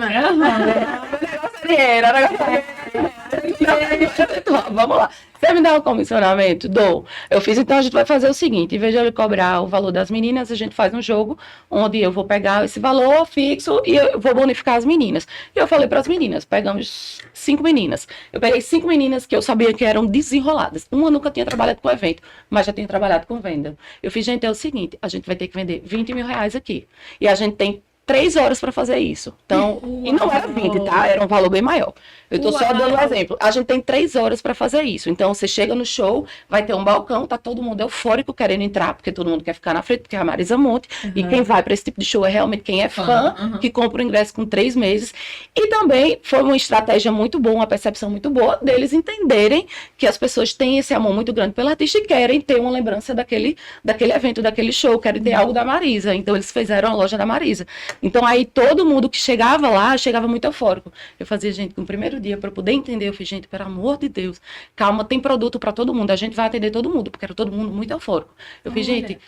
Vamos lá. Você me dá um comissionamento? Dou. Eu fiz, então a gente vai fazer o seguinte, em vez de eu cobrar o valor das meninas, a gente faz um jogo onde eu vou pegar esse valor fixo e eu vou bonificar as meninas. E eu falei para as meninas, pegamos 5 meninas. Eu peguei 5 meninas que eu sabia que eram desenroladas. Uma nunca tinha trabalhado com evento, mas já tinha trabalhado com venda. Eu fiz, gente, é o seguinte, a gente vai ter que vender 20 mil reais aqui. E a gente tem 3 horas para fazer isso. Então, e não era 20, tá? Era um valor bem maior. Eu tô só dando um exemplo. A gente tem 3 horas para fazer isso. Então, você chega no show, vai ter um balcão, tá todo mundo eufórico querendo entrar, porque todo mundo quer ficar na frente, porque é a Marisa Monte. E quem vai para esse tipo de show é realmente quem é fã, que compra o ingresso com 3 meses. E também foi uma estratégia muito boa, uma percepção muito boa deles entenderem que as pessoas têm esse amor muito grande pelo artista e querem ter uma lembrança daquele evento, daquele show, querem ter algo da Marisa. Então, eles fizeram a loja da Marisa. Então, aí todo mundo que chegava lá, chegava muito eufórico. Eu fazia, gente, no primeiro dia, para poder entender, eu fiz, gente, pelo amor de Deus, calma, tem produto para todo mundo, a gente vai atender todo mundo, porque era todo mundo muito eufórico. Eu fiz, gente,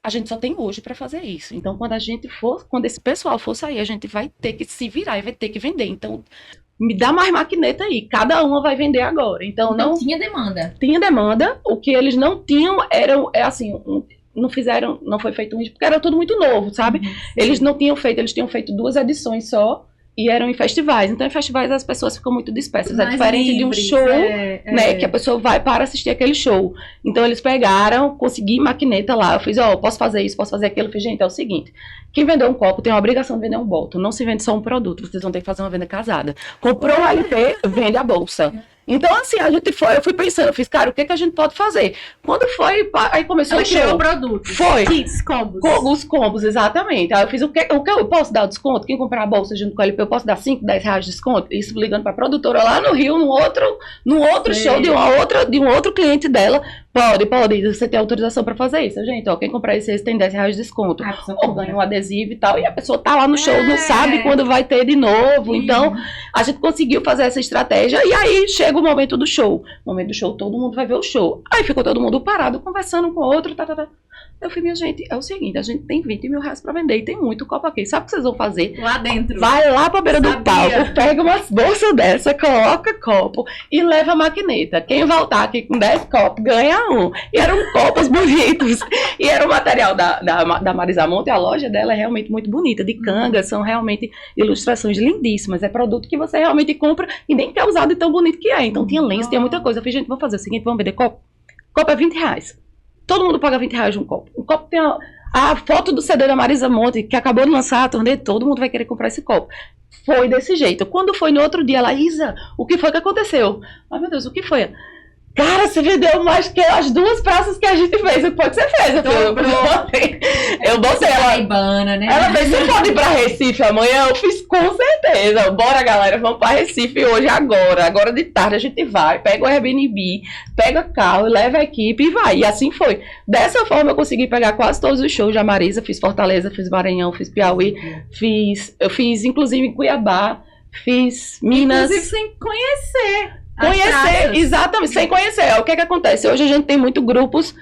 a gente só tem hoje para fazer isso. Então, quando esse pessoal for sair, a gente vai ter que se virar e vai ter que vender. Então, me dá mais maquineta aí, cada uma vai vender agora. Então, não tinha demanda. Tinha demanda, o que eles não tinham era, não foi feito isso, porque era tudo muito novo, sabe? Eles tinham feito 2 edições só, e eram em festivais. Então, em festivais as pessoas ficam muito dispersas. É diferente de um show, né? Que a pessoa vai para assistir aquele show. Então, eles pegaram, consegui maquineta lá. Eu fiz, posso fazer isso, posso fazer aquilo. Eu fiz, gente, é o seguinte. Quem vendeu um copo tem a obrigação de vender um bottle. Não se vende só um produto. Vocês vão ter que fazer uma venda casada. Comprou o LP, vende a bolsa. Então, assim, eu fui pensando, eu fiz, cara, o que que a gente pode fazer? Quando foi, aí começou Ela o show. criou o produto. Foi. Kits, combos. Os combos, exatamente. Aí eu fiz, o que eu posso dar desconto? Quem comprar a bolsa junto com a LP, eu posso dar 5, 10 reais de desconto? Isso ligando pra produtora lá no Rio, num outro Sei. show de um outro cliente dela. Pode, você tem autorização pra fazer isso, gente. Ó, quem comprar esse tem 10 reais de desconto. Ou ganha um adesivo e tal. E a pessoa tá lá no show, não sabe quando vai ter de novo. Então, a gente conseguiu fazer essa estratégia. E aí chega o momento do show. No momento do show, todo mundo vai ver o show. Aí ficou todo mundo parado, conversando com o outro. Eu falei, minha gente, é o seguinte, a gente tem 20 mil reais pra vender e tem muito copo aqui. Sabe o que vocês vão fazer? Lá dentro. Vai lá pra beira do Sabia. palco, pega umas bolsas dessa, coloca copo e leva a maquineta. Quem voltar aqui com 10 copos, ganha um. E eram copos bonitos. E era o material da Marisa Monte, a loja dela é realmente muito bonita, de canga, são realmente ilustrações lindíssimas. É produto que você realmente compra e nem quer usar de tão bonito que é. Então tinha lenço, tinha muita coisa. Eu falei, gente, vamos fazer o seguinte, vamos vender copo? Copo é 20 reais. Todo mundo paga 20 reais de um copo. Um copo tem a foto do CD da Marisa Monte, que acabou de lançar a turnê, todo mundo vai querer comprar esse copo. Foi desse jeito. Quando foi no outro dia, ela, Isa, o que foi que aconteceu? Ai, meu Deus, o que foi? Cara, você vendeu mais que as 2 praças que a gente fez. O que você fez? Eu botei ela. Né? Ela fez, você pode ir pra Recife amanhã? Eu fiz com certeza. Bora, galera, vamos pra Recife hoje, agora. Agora de tarde a gente vai, pega o Airbnb, pega carro, leva a equipe e vai. E assim foi. Dessa forma eu consegui pegar quase todos os shows da Marisa. Fiz Fortaleza, fiz Maranhão, fiz Piauí, eu fiz inclusive em Cuiabá, fiz Minas. Inclusive sem conhecer. Conhecer, exatamente, sem conhecer. O que acontece? Hoje a gente tem muito grupos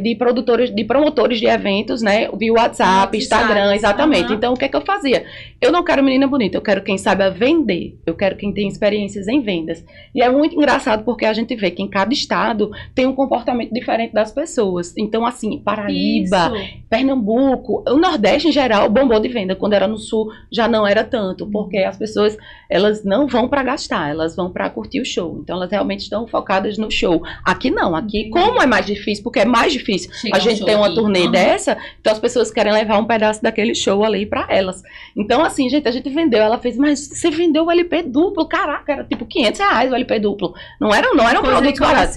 de promotores de eventos, né? Via WhatsApp, Instagram, exatamente. Então, o que eu fazia? Eu não quero menina bonita, eu quero quem saiba vender. Eu quero quem tem experiências em vendas. E é muito engraçado porque a gente vê que em cada estado tem um comportamento diferente das pessoas. Então, assim, Paraíba, Pernambuco, o Nordeste em geral bombou de venda. Quando era no Sul, já não era tanto, porque as pessoas, elas não vão para gastar, elas vão para curtir o show. Então, elas realmente estão focadas no show. Aqui não, aqui como é mais difícil, porque é mais difícil a gente ter uma turnê dessa, então as pessoas querem levar um pedaço daquele show ali para elas. Então, assim, gente, a gente vendeu, ela fez, mas você vendeu o LP duplo, caraca, era tipo 500 reais o LP duplo. Não era um produto barato.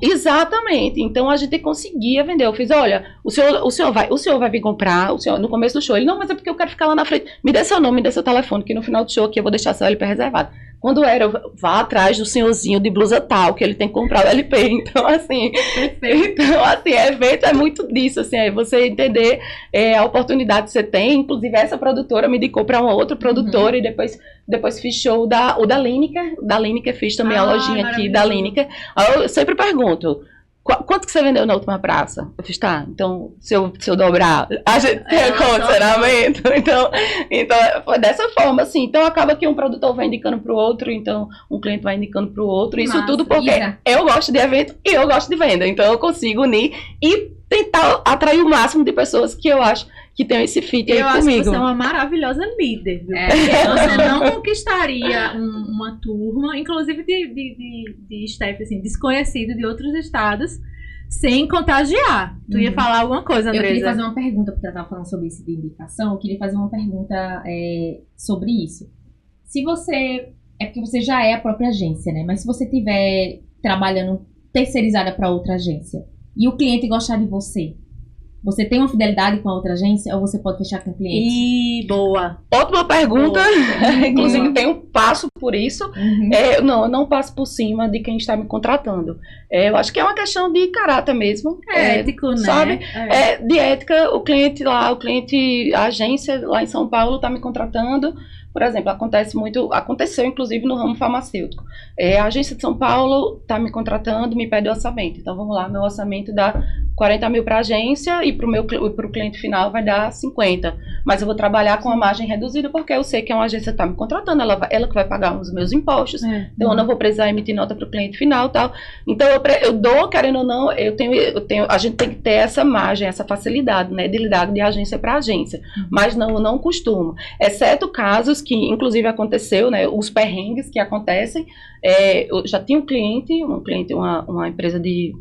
Exatamente. Então, a gente conseguia vender. Eu fiz, olha, o senhor vai vir comprar, no começo do show, ele, não, mas é porque eu quero ficar lá na frente, me dê seu nome, me dê seu telefone, que no final do show aqui eu vou deixar seu LP reservado. Quando era, eu vá atrás do senhorzinho de blusa tal, que ele tem que comprar o LP. Então, assim, evento é muito disso, assim, é você entender a oportunidade que você tem. Inclusive, essa produtora me indicou para uma outra produtora e depois fiz show da Lineker. Da Lineker fiz também a lojinha aqui da Lineker. Eu sempre pergunto, quanto que você vendeu na última praça? Eu fiz, tá, então, se eu dobrar, a gente tem condicionamento. Então, foi dessa forma, assim. Então, acaba que um produtor vai indicando pro outro, então, um cliente vai indicando pro outro. Isso tudo porque eu gosto de evento e eu gosto de venda. Então, eu consigo unir e tentar atrair o máximo de pessoas que eu acho que tem esse fit aí comigo. Eu acho que você é uma maravilhosa líder, viu? Você não conquistaria uma turma, inclusive de staff, assim, desconhecido de outros estados, sem contagiar. Tu ia falar alguma coisa, Andresa? Eu queria fazer uma pergunta, porque eu estava falando sobre isso de indicação, eu queria fazer uma pergunta sobre isso. Se você... É porque você já é a própria agência, né? Mas se você estiver trabalhando terceirizada para outra agência e o cliente gostar de você, você tem uma fidelidade com a outra agência ou você pode fechar com o cliente? Boa. Ótima pergunta. Inclusive, tem um passo por isso. Eu não passo por cima de quem está me contratando. Eu acho que é uma questão de caráter mesmo. Ético, né? Sabe? De ética, a agência lá em São Paulo está me contratando. Por exemplo, aconteceu inclusive no ramo farmacêutico. A agência de São Paulo está me contratando, me pede orçamento. Então, vamos lá, meu orçamento dá 40 mil para a agência e para o cliente final vai dar 50. Mas eu vou trabalhar com a margem reduzida porque eu sei que uma agência está me contratando, ela que vai pagar os meus impostos, então eu não vou precisar emitir nota para o cliente final e tal. Então, eu dou, querendo ou não, a gente tem que ter essa margem, essa facilidade, né, de lidar de agência para agência. Mas não costumo. Exceto casos que, inclusive, aconteceu, né, os perrengues que acontecem. Eu já tinha uma empresa de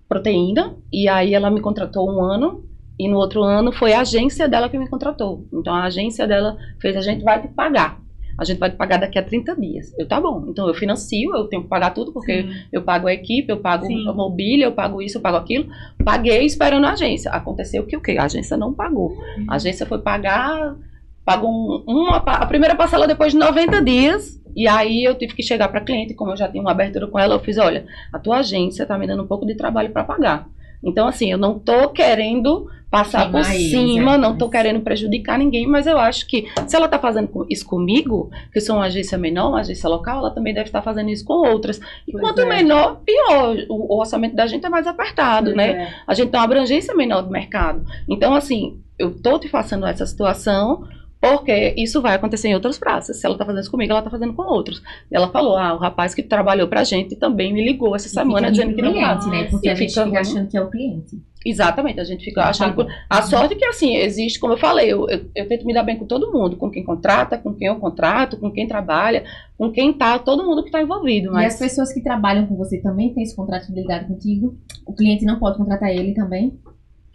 proteína, e aí ela me contratou um ano, e no outro ano foi a agência dela que me contratou. Então, a agência dela fez, a gente vai te pagar. a gente vai te pagar daqui a 30 dias. Tá bom. Então eu financio, eu tenho que pagar tudo, porque eu pago a equipe, eu pago a mobília, eu pago isso, eu pago aquilo. Paguei esperando a agência. Aconteceu que o quê? A agência não pagou. A agência foi pagar, pagou a primeira parcela depois de 90 dias. E aí eu tive que chegar para a cliente, como eu já tinha uma abertura com ela, eu fiz, olha, a tua agência tá me dando um pouco de trabalho para pagar. Então, assim, eu não tô querendo passar por cima, não tô querendo prejudicar ninguém, mas eu acho que se ela tá fazendo isso comigo, que eu sou uma agência menor, uma agência local, ela também deve estar fazendo isso com outras. E quanto menor, pior. O orçamento da gente é mais apertado, né? A gente tem uma abrangência menor do mercado. Então, assim, eu tô te passando essa situação porque isso vai acontecer em outras praças. Se ela tá fazendo isso comigo, ela tá fazendo com outros. Ela falou, o rapaz que trabalhou pra gente também me ligou essa semana dizendo que não cliente, né? Porque a gente fica achando que é o cliente. Exatamente, a gente fica achando... A sorte é que, assim, existe, como eu falei, eu tento me dar bem com todo mundo, com quem contrata, com quem eu contrato, com quem trabalha, com quem tá, todo mundo que tá envolvido. Mas... E as pessoas que trabalham com você também têm esse contrato de ligado contigo? O cliente não pode contratar ele também?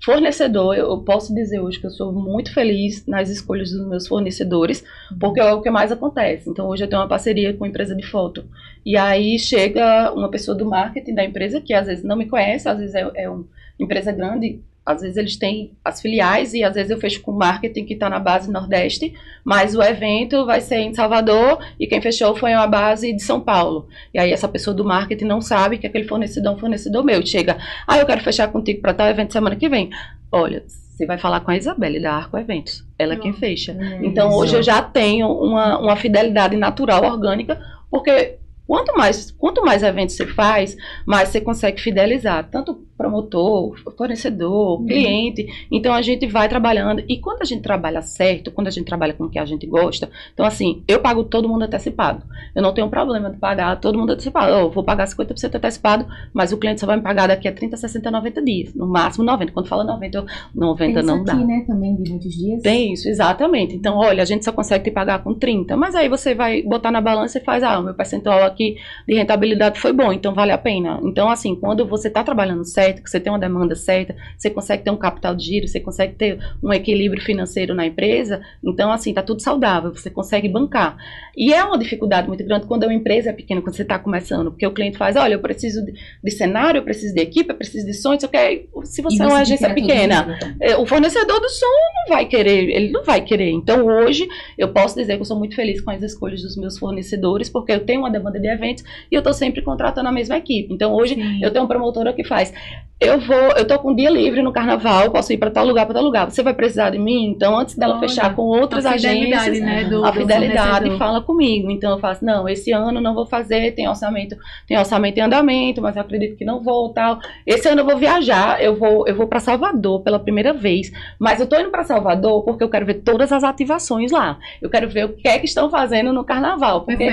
Fornecedor, eu posso dizer hoje que eu sou muito feliz nas escolhas dos meus fornecedores, porque é o que mais acontece. Então, hoje eu tenho uma parceria com uma empresa de foto. E aí chega uma pessoa do marketing da empresa, que às vezes não me conhece, às vezes é uma empresa grande, às vezes eles têm as filiais, e às vezes eu fecho com o marketing que está na base Nordeste, mas o evento vai ser em Salvador, e quem fechou foi uma base de São Paulo. E aí essa pessoa do marketing não sabe que aquele fornecedor é um fornecedor meu. Chega, eu quero fechar contigo para tal evento semana que vem. Olha, você vai falar com a Isabelle da Arco Eventos. Ela é quem fecha. Então hoje eu já tenho uma fidelidade natural, orgânica, porque quanto mais eventos você faz, mais você consegue fidelizar tanto promotor, fornecedor, cliente. Então a gente vai trabalhando, e quando a gente trabalha certo, quando a gente trabalha com o que a gente gosta, então assim, eu pago todo mundo antecipado. Eu não tenho problema de pagar todo mundo antecipado. Eu vou pagar 50% antecipado, mas o cliente só vai me pagar daqui a 30, 60, 90 dias, no máximo 90. Quando fala 90, 90 tem não dá. Aqui, né, também de muitos dias. Tem isso, exatamente. Então, olha, a gente só consegue te pagar com 30, mas aí você vai botar na balança e faz, o meu percentual aqui de rentabilidade foi bom, então vale a pena. Então, assim, quando você está trabalhando certo, que você tem uma demanda certa, você consegue ter um capital de giro, você consegue ter um equilíbrio financeiro na empresa, então, assim, tá tudo saudável, você consegue bancar. E é uma dificuldade muito grande quando uma empresa é pequena, quando você está começando, porque o cliente faz, olha, eu preciso de cenário, eu preciso de equipe, eu preciso de som, se você é uma agência pequena, o fornecedor do som não vai querer, ele não vai querer. Então, hoje, eu posso dizer que eu sou muito feliz com as escolhas dos meus fornecedores, porque eu tenho uma demanda de eventos e eu estou sempre contratando a mesma equipe. Então, hoje, eu tenho uma promotora que faz, eu tô com um dia livre no carnaval, posso ir para tal lugar, você vai precisar de mim? Então, antes dela fechar com outras agências, né, a fidelidade fala comigo. Então, eu faço, não, esse ano não vou fazer, tem orçamento em andamento, mas eu acredito que não vou, tal. Esse ano eu vou viajar, eu vou para Salvador pela primeira vez, mas eu tô indo para Salvador porque eu quero ver todas as ativações lá. Eu quero ver o que é que estão fazendo no carnaval, porque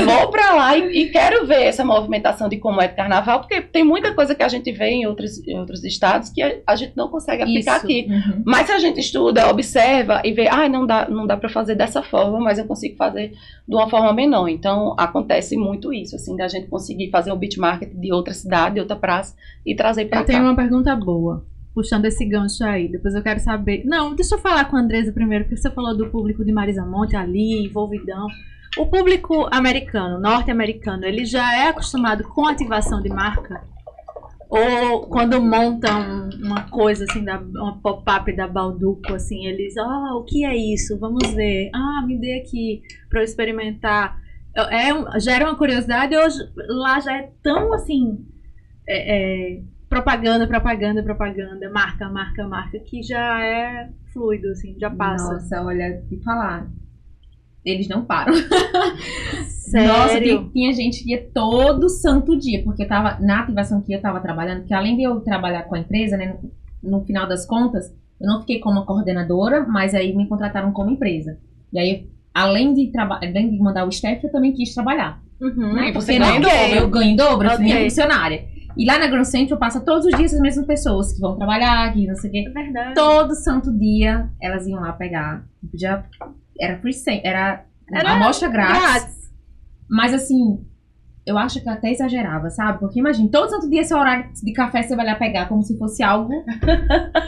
vou para lá e quero ver essa movimentação de como é o carnaval, porque tem muita coisa que a gente vê em outros estados que a gente não consegue aplicar aqui. Mas se a gente estuda, observa e vê, não dá para fazer dessa forma, mas eu consigo fazer de uma forma menor. Então, acontece muito isso, assim, da gente conseguir fazer um beat market de outra cidade, de outra praça e trazer para cá. Eu tenho uma pergunta boa, puxando esse gancho aí, depois eu quero saber... Não, deixa eu falar com a Andresa primeiro, porque você falou do público de Marisa Monte ali, envolvidão. O público americano, norte-americano, ele já é acostumado com ativação de marca? Ou quando montam uma coisa assim, uma pop-up da Balduco, assim, eles, o que é isso? Vamos ver. Me dê aqui para eu experimentar. Gera uma curiosidade, hoje lá já é tão assim, propaganda, marca, que já é fluido, assim, já passa. Nossa, olha, de falar. Eles não param. Sério? Nossa, tinha gente que ia todo santo dia, porque eu tava na ativação que eu tava trabalhando, que além de eu trabalhar com a empresa, né, no final das contas, eu não fiquei como coordenadora, mas aí me contrataram como empresa. E aí, além de mandar o staff, eu também quis trabalhar. Né? E você ganha em dobro. Eu ganho em dobro, eu fui minha funcionária. E lá na Grand Central passa todos os dias as mesmas pessoas que vão trabalhar, que não sei o quê. É verdade. Todo santo dia, elas iam lá pegar. Era free, era amostra grátis. Mas assim, eu acho que eu até exagerava, sabe? Porque imagina, todo santo dia esse horário de café você vai lá pegar como se fosse algo...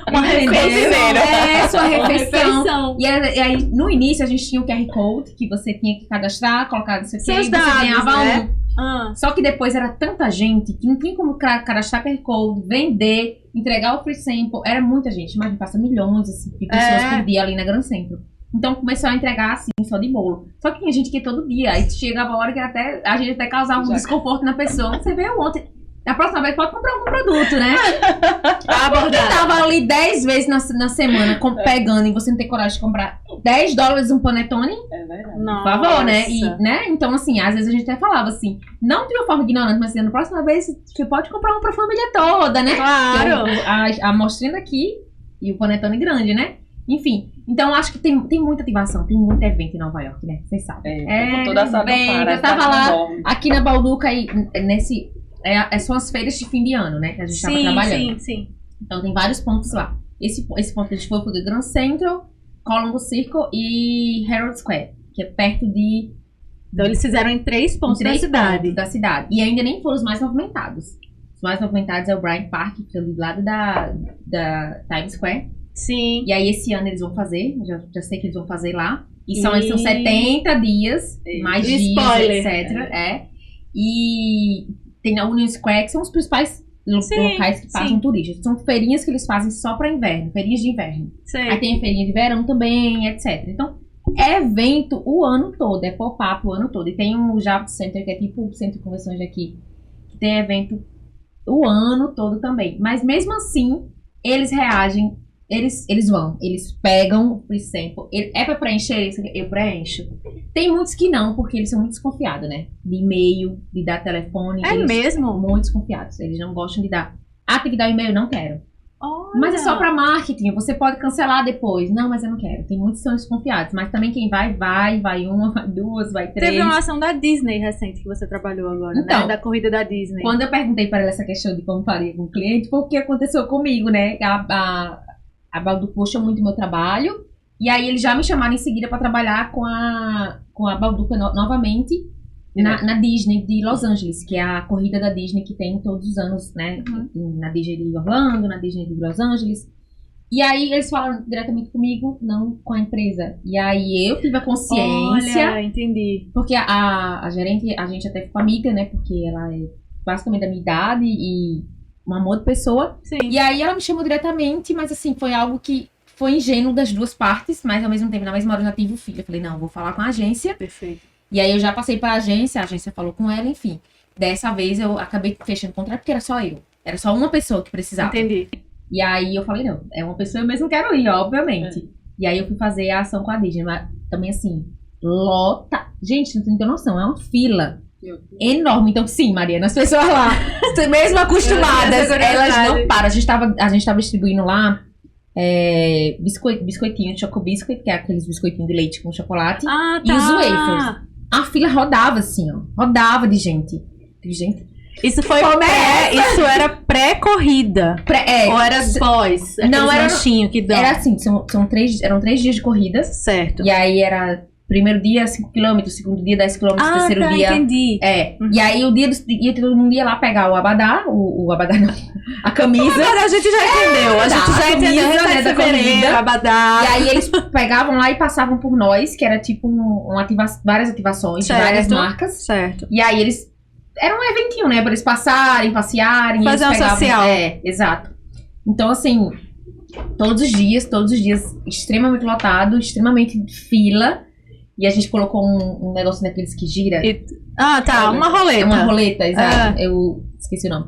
Uma refeição. Sua refeição. E aí, no início, a gente tinha o QR Code, que você tinha que cadastrar, colocar no seu Seus você dados, ganhava né? Só que depois era tanta gente que não tinha como cadastrar QR Code, vender, entregar o free sample. Era muita gente, mas passa milhões assim, de pessoas por dia ali na Gran Centro. Então começou a entregar assim, só de bolo. Só que tinha gente que ia todo dia. Aí chegava a hora que a gente até causava um desconforto na pessoa. Você veio ontem. Da próxima vez pode comprar algum produto, né? Porque tava ali 10 vezes na semana pegando e você não tem coragem de comprar $10 um panetone. É verdade. Por favor, né? Né? Então, assim, às vezes a gente até falava assim, não de uma forma ignorante, mas assim, na próxima vez você pode comprar um pra família toda, né? Claro. A amostrinha daqui e o panetone grande, né? Enfim, então acho que tem muita ativação, tem muito evento em Nova York, né? Vocês sabem. Toda essa Eu tava lá, aqui na Balduca, aí, são as feiras de fim de ano, né? Que a gente tava trabalhando. Sim. Então tem vários pontos lá. Esse ponto que a gente foi pro Grand Central, Columbus Circle e Herald Square, que é perto de... Então eles fizeram em 3 pontos da cidade. Da cidade. E ainda nem foram os mais movimentados. Os mais movimentados é o Bryant Park, que é do lado da Times Square. Sim. E aí esse ano eles vão fazer, já sei que eles vão fazer lá. E são 70 dias, mais dias, spoiler. etc. E tem a Union Square, que são os principais locais que passam turistas. São feirinhas que eles fazem só para inverno, feirinhas de inverno. Sim. Aí tem a feirinha de verão também, etc. Então, é evento o ano todo, é pop-up o ano todo. E tem um Javits Center, que é tipo o centro de convenções daqui, que tem evento o ano todo também. Mas mesmo assim, eles reagem, eles pegam o free sample. É pra preencher isso? Eu preencho. Tem muitos que não, porque eles são muito desconfiados, né? De e-mail, de dar telefone. É eles mesmo? são muito desconfiados. Eles não gostam de dar. Tem que dar e-mail? Não quero. Olha. Mas é só pra marketing, você pode cancelar depois. Não, mas eu não quero. Tem muitos que são desconfiados. Mas também quem vai uma, vai duas, vai três. Teve uma ação da Disney recente que você trabalhou agora, Então, né? Da corrida da Disney. Quando eu perguntei para ela essa questão de como faria com o cliente, foi o que aconteceu comigo, né? A Balduco gostou muito do meu trabalho. E aí eles já me chamaram em seguida para trabalhar com a Balduco novamente na Disney de Los Angeles, que é a corrida da Disney que tem todos os anos, né? Na Disney de Orlando, na Disney de Los Angeles. E aí eles falaram diretamente comigo, não com a empresa. E aí eu tive a consciência. Olha, entendi. Porque a gerente, a gente até ficou amiga, né? Porque ela é basicamente da minha idade e um amor de pessoa. Sim. E aí ela me chamou diretamente, mas assim, foi algo que foi ingênuo das duas partes, mas ao mesmo tempo, na mesma hora eu já tive o filho. Eu falei, não, vou falar com a agência. Perfeito. E aí eu já passei para a agência falou com ela, enfim. Dessa vez eu acabei fechando o contrato porque era só eu. Era só uma pessoa que precisava. Entendi. E aí eu falei, não, é uma pessoa, eu mesmo quero ir, obviamente. E aí eu fui fazer a ação com a Disney, mas também assim, lota. Gente, não tem noção, é uma fila enorme. Então, sim, Mariana, as pessoas lá, mesmo acostumadas, elas não param. A gente tava distribuindo lá biscoitinho, Choco Biscuit, que é aqueles biscoitinhos de leite com chocolate. E os wafers. A fila rodava assim, ó. Rodava de gente. Isso foi isso era pré-corrida. Ou era pós? Não, era lanchinho que dão. Era assim, eram 3 dias de corrida. Certo. E aí era primeiro dia 5 km, segundo dia 10 km, terceiro dia. Entendi. E aí o dia todo mundo ia lá pegar o abadá, o abadá não, a camisa. Agora a gente já entendeu. A gente já entendeu, né, da corrida, abadá. E aí eles pegavam lá e passavam por nós, que era tipo várias ativações de várias marcas. Certo. E aí eles era um eventinho, né? Pra eles passarem, passearem. Fazer um social. Exato. Então, assim, todos os dias, extremamente lotado, extremamente fila. E a gente colocou um negócio daqueles que gira. Uma roleta. Uma roleta, exato. Eu esqueci o nome.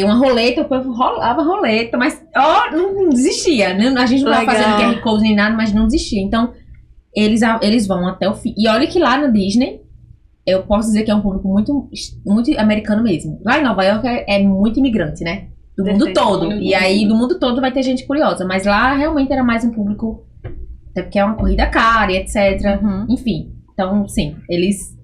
Uma roleta, o povo rolava a roleta, mas não desistia. Né? A gente não estava fazendo QR Code nem nada, mas não desistia. Então, eles vão até o fim. E olha que lá na Disney, eu posso dizer que é um público muito, muito americano mesmo. Lá em Nova York é muito imigrante, né? Do mundo todo. E aí, do mundo todo vai ter gente curiosa. Mas lá, realmente, era mais um público... Até porque é uma corrida cara e etc. Enfim. Então, sim, eles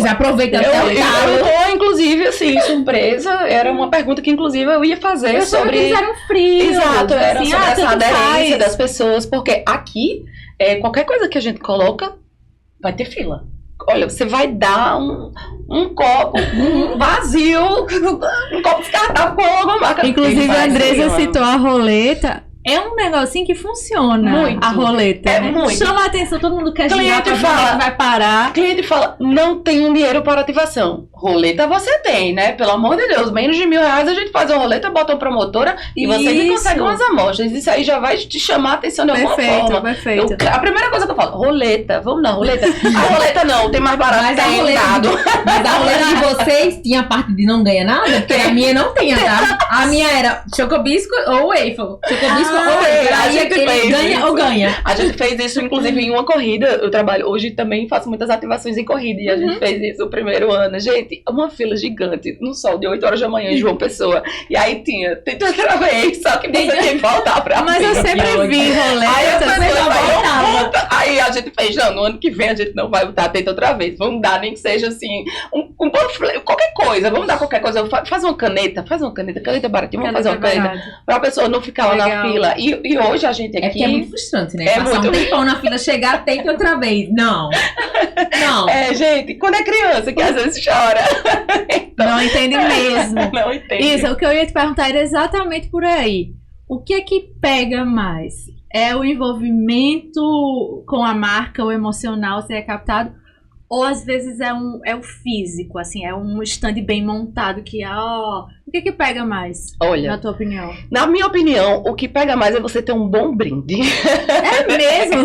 aproveitam até o carro. Eu tô, inclusive, assim, surpresa. Era uma pergunta que, inclusive, eu ia fazer sobre... Eles eram frios. Exato, era assim, sobre essa aderência faz. das pessoas. Porque aqui, qualquer coisa que a gente coloca, vai ter fila. olha, você vai dar um copo vazio, um copo descartável com alguma marca. Inclusive, a Andresa assim, citou a roleta. É um negocinho que funciona, muito. A roleta. É né? muito. Chama a atenção, todo mundo quer girar Cliente pra ver fala, que vai parar. Cliente fala, não tenho dinheiro para ativação. Roleta você tem, né? Pelo amor de Deus, menos de R$1.000 a gente faz uma roleta, bota uma promotora e você que Isso. consegue umas amostras. Isso aí já vai te chamar a atenção de alguma forma. Perfeito. A primeira coisa que eu falo, roleta, vamos na roleta. A roleta não, tem mais barato, Mas a tem roleta dado. Mas a roleta de vocês tinha a parte de não ganha nada? Porque a minha não tinha, tá? A minha era chocobisco ou waffle. Chocobisco ou waffle. a Aí gente aquele fez ganha isso. ou ganha. A gente fez isso, inclusive, em uma corrida. Eu trabalho hoje também, faço muitas ativações em corrida. E a gente fez isso no primeiro ano. Gente, uma fila gigante, no sol de 8 horas da manhã em João Pessoa. E aí tenta outra vez, só que você tem que voltar pra Mas eu fila. sempre vi Aí a roleta. pessoa voltava. volta. Aí a gente fez, não, no ano que vem a gente não vai voltar, tenta outra vez. Vamos dar, nem que seja assim, um panfleto, qualquer coisa. Vamos dar qualquer coisa. Faz uma caneta baratinha, vamos fazer uma caneta. Pra pessoa não ficar lá na fila. E hoje a gente aqui... É porque é muito frustrante, né? É Passar muito- um tempão na fila, chegar, tenta outra vez. Não. Não. É, gente, quando é criança que às vezes chora. Não entende mesmo. Não entende. Isso, o que eu ia te perguntar era exatamente por aí. O que é que pega mais? É o envolvimento com a marca, o emocional ser captado? Ou às vezes é o físico, assim, é um stand bem montado que, o que é que pega mais, Olha, na tua opinião? na minha opinião, o que pega mais é você ter um bom brinde. É mesmo?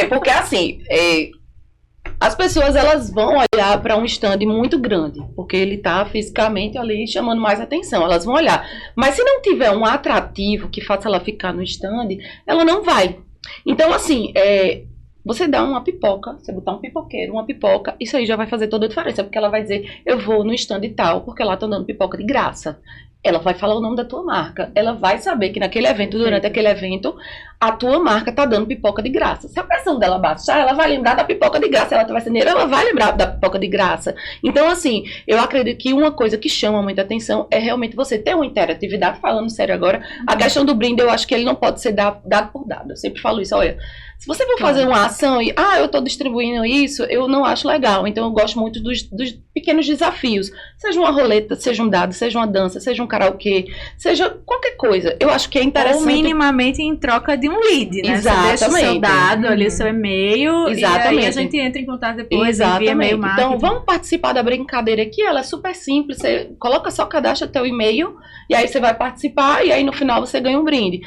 Porque assim, as pessoas elas vão olhar para um stand muito grande, porque ele tá fisicamente ali chamando mais atenção, elas vão olhar. Mas se não tiver um atrativo que faça ela ficar no stand, ela não vai. Então assim, você dá uma pipoca, você botar um pipoqueiro, uma pipoca, isso aí já vai fazer toda a diferença, porque ela vai dizer, eu vou no stand tal, porque lá estão dando pipoca de graça. Ela vai falar o nome da tua marca. Ela vai saber que naquele evento, durante aquele evento, a tua marca tá dando pipoca de graça. Se a pressão dela baixar, ela vai lembrar da pipoca de graça. Ela vai ser dinheiro, ela vai lembrar da pipoca de graça. Então, assim, eu acredito que uma coisa que chama muita atenção é realmente você ter uma interatividade, falando sério agora. A questão do brinde, eu acho que ele não pode ser dado por dado. Eu sempre falo isso, olha, se você for fazer uma ação e, eu tô distribuindo isso, eu não acho legal. Então, eu gosto muito dos pequenos desafios. Seja uma roleta, seja um dado, seja uma dança, seja um karaokê, seja qualquer coisa. Eu acho que é interessante. Ou minimamente em troca de um lead, né? Você deixa o seu Exatamente. dado ali, o seu e-mail, Exatamente. e aí a gente entra em contato depois, envia Exatamente. e-mail marketing. Então, vamos participar da brincadeira aqui. Ela é super simples. Você coloca só, cadastra teu e-mail, e aí você vai participar, e aí no final você ganha um brinde.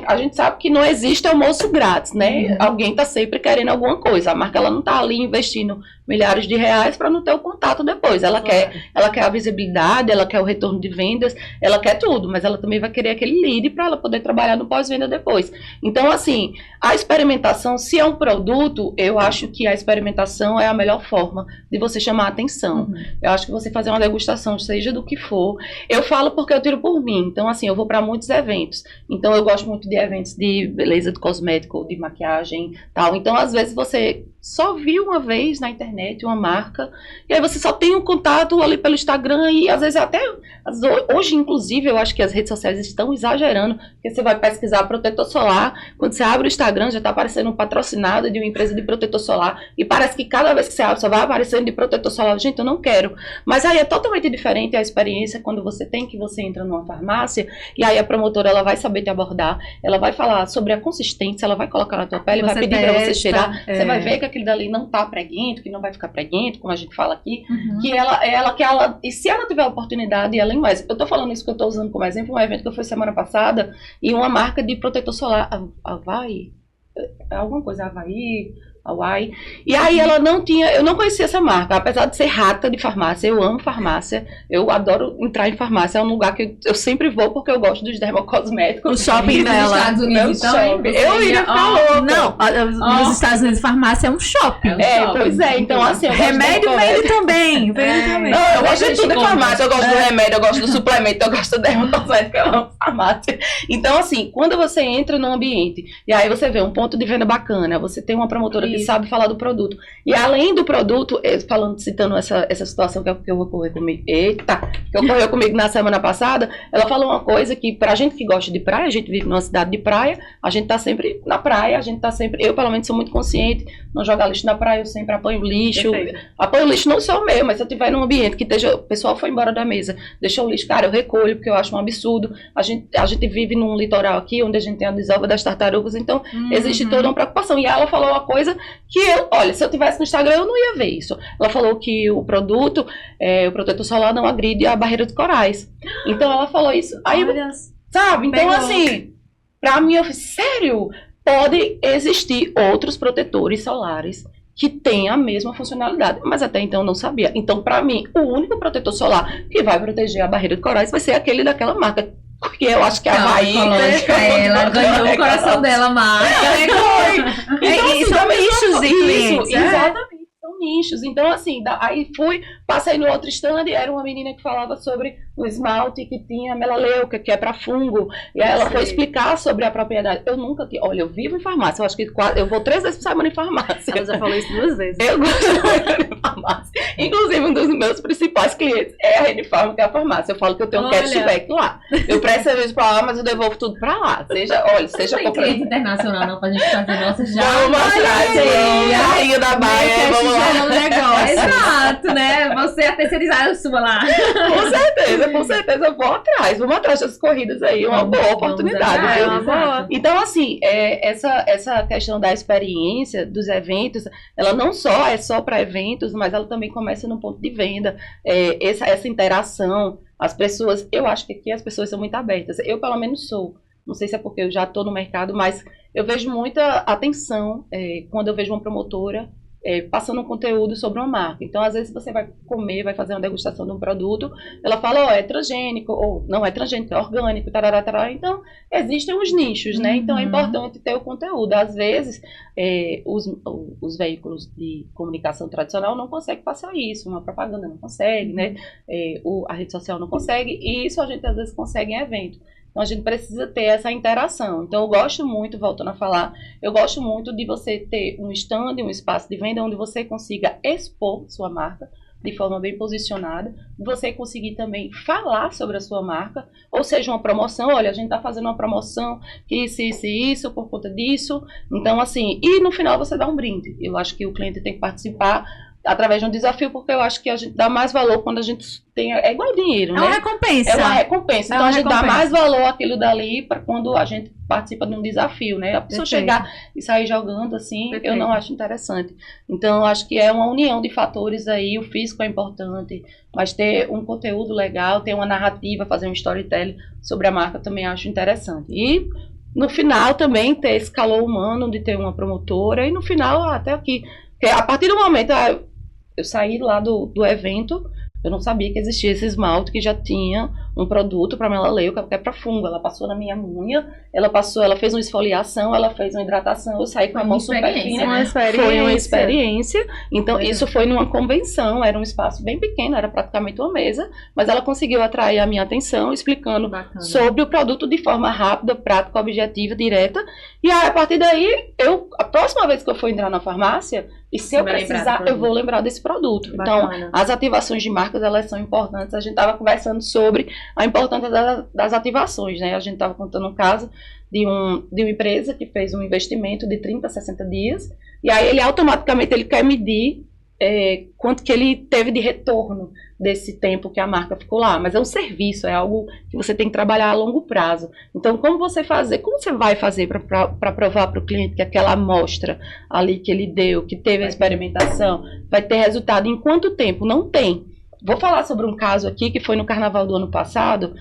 A gente sabe que não existe almoço grátis, né? Alguém tá sempre querendo alguma coisa. A marca ela não tá ali investindo milhares de reais para não ter o contato depois. Ela quer a visibilidade, ela quer o retorno de vendas, ela quer tudo, mas ela também vai querer aquele lead para ela poder trabalhar no pós-venda depois. Então, assim, a experimentação, se é um produto, eu acho que a experimentação é a melhor forma de você chamar a atenção. Eu acho que você fazer uma degustação, seja do que for. Eu falo porque eu tiro por mim. Então, assim, eu vou para muitos eventos. Então, eu gosto muito de eventos de beleza, de cosmético, de maquiagem, tal. Então, às vezes, você só viu uma vez na internet uma marca, e aí você só tem um contato ali pelo Instagram, e às vezes até, hoje inclusive, eu acho que as redes sociais estão exagerando, porque você vai pesquisar protetor solar, quando você abre o Instagram, já está aparecendo um patrocinado de uma empresa de protetor solar, e parece que cada vez que você abre, só vai aparecendo de protetor solar. Gente, eu não quero. Mas aí é totalmente diferente a experiência quando você entra numa farmácia, e aí a promotora, ela vai saber te abordar, ela vai falar sobre a consistência, ela vai colocar na tua pele, vai pedir para você cheirar, você vai ver que aquele dali não tá preguento, que não vai ficar preguento, como a gente fala aqui, que e se ela tiver a oportunidade, ela mais. Eu tô falando isso que eu tô usando como exemplo, um evento que eu fui semana passada, e uma marca de protetor solar, Havaí, alguma coisa, Havaí, Hawaii, e aí ela não tinha, eu não conhecia essa marca, apesar de ser rata de farmácia, eu amo farmácia, eu adoro entrar em farmácia, é um lugar que eu sempre vou porque eu gosto dos dermocosméticos. O shopping dela. Nos Estados Unidos, então, Eu iria ficar louca. Não, nos Estados Unidos, farmácia é um shopping. Pois é, então assim, eu gosto Remédio de vende também. Vende também. Não, eu gosto de tudo em compra. farmácia, eu gosto do remédio, eu gosto do suplemento, eu gosto do dermocosmético, eu amo farmácia. Então, assim, quando você entra num ambiente, e aí você vê um ponto de venda bacana, você tem uma promotora que sabe falar do produto, e além do produto, citando essa situação que ocorreu comigo, que ocorreu comigo na semana passada, ela falou uma coisa que, pra gente que gosta de praia, a gente vive numa cidade de praia, a gente tá sempre na praia, a gente tá sempre, eu pelo menos sou muito consciente, não jogar lixo na praia, eu sempre apanho lixo, apanho lixo não só o meu, mas se eu tiver num ambiente que o pessoal foi embora da mesa, deixou o lixo, cara, eu recolho, porque eu acho um absurdo, a gente vive num litoral aqui, onde a gente tem a desova das tartarugas, então existe toda uma preocupação, e ela falou uma coisa que olha, se eu tivesse no Instagram, eu não ia ver isso, ela falou que o produto, o protetor solar não agride a barreira de corais, então ela falou isso, aí, sabe, então assim, pra mim, eu falei, sério? Podem existir outros protetores solares que têm a mesma funcionalidade, mas até então eu não sabia. Então, para mim, o único protetor solar que vai proteger a barreira de corais vai ser aquele daquela marca. Porque eu acho que a Havaí... Ela ganhou o coração dela, marca. Então, são nichos e clientes. Exatamente, são nichos. Então, assim, aí passei no outro stand, era uma menina que falava sobre o esmalte que tinha melaleuca, que é para fungo. E aí ela foi explicar sobre a propriedade. Eu nunca tinha... Olha, eu vivo em farmácia. Eu acho que eu vou 3 vezes por semana em farmácia. Ela já falou isso 2 vezes. Eu gosto muito de farmácia. Inclusive, um dos meus principais clientes é a Renifarm, que é a farmácia. Eu falo que eu tenho um cashback lá. Eu presto serviço pra lá, mas eu devolvo tudo pra lá. Seja comprando. Cliente internacional, não, pra gente fazer nossa já. Vamos atrás, rainha da Baia. Vamos lá. Exato, né? Você é terceirizada sua lá. Com certeza, vamos atrás dessas corridas aí, uma boa oportunidade. Uma boa. Então, assim, essa questão da experiência dos eventos, ela não só é só para eventos, mas ela também começa no ponto de venda, essa interação, as pessoas, eu acho que aqui as pessoas são muito abertas, eu pelo menos sou, não sei se é porque eu já estou no mercado, mas eu vejo muita atenção quando eu vejo uma promotora passando um conteúdo sobre uma marca. Então, às vezes, você vai comer, vai fazer uma degustação de um produto, ela fala, é transgênico, ou não é transgênico, é orgânico, tarará, tarará. Então, existem os nichos, né? Então, é importante ter o conteúdo. Às vezes, os veículos de comunicação tradicional não conseguem passar isso, uma propaganda não consegue, né? A rede social não consegue, e isso a gente, às vezes, consegue em evento. Então, a gente precisa ter essa interação. Então, eu gosto muito, voltando a falar, eu gosto muito de você ter um stand, um espaço de venda onde você consiga expor sua marca de forma bem posicionada, você conseguir também falar sobre a sua marca, ou seja, uma promoção, olha, a gente está fazendo uma promoção, isso, por conta disso. Então, assim, e no final você dá um brinde. Eu acho que o cliente tem que participar através de um desafio, porque eu acho que a gente dá mais valor quando a gente tem... É igual dinheiro, né? É uma recompensa. É uma recompensa. Então, a gente dá mais valor àquilo dali para quando a gente participa de um desafio, né? A pessoa chegar e sair jogando assim, eu não acho interessante. Então, eu acho que é uma união de fatores aí. O físico é importante, mas ter um conteúdo legal, ter uma narrativa, fazer um storytelling sobre a marca também acho interessante. E no final também ter esse calor humano de ter uma promotora e no final até aqui. Porque a partir do momento eu saí lá do evento, eu não sabia que existia esse esmalte que já tinha um produto para melaleuca, que é para fungo. Ela passou na minha unha, ela fez uma esfoliação, ela fez uma hidratação, eu saí com a mão super fina. Foi uma experiência. Então, isso foi numa convenção, era um espaço bem pequeno, era praticamente uma mesa, mas ela conseguiu atrair a minha atenção, explicando sobre o produto de forma rápida, prática, objetiva, direta. E aí, a partir daí, a próxima vez que eu for entrar na farmácia, e se eu precisar, eu vou lembrar desse produto. Bacana. Então, as ativações de marcas, elas são importantes. A gente estava conversando sobre a importância das ativações, né? A gente estava contando um caso de uma empresa que fez um investimento de 30 a 60 dias, e aí ele automaticamente ele quer medir quanto que ele teve de retorno desse tempo que a marca ficou lá. Mas é um serviço, é algo que você tem que trabalhar a longo prazo. Então, como você vai fazer para provar para o cliente que aquela amostra ali que ele deu, que teve a experimentação, vai ter resultado em quanto tempo? Não tem. Vou falar sobre um caso aqui que foi no carnaval do ano passado,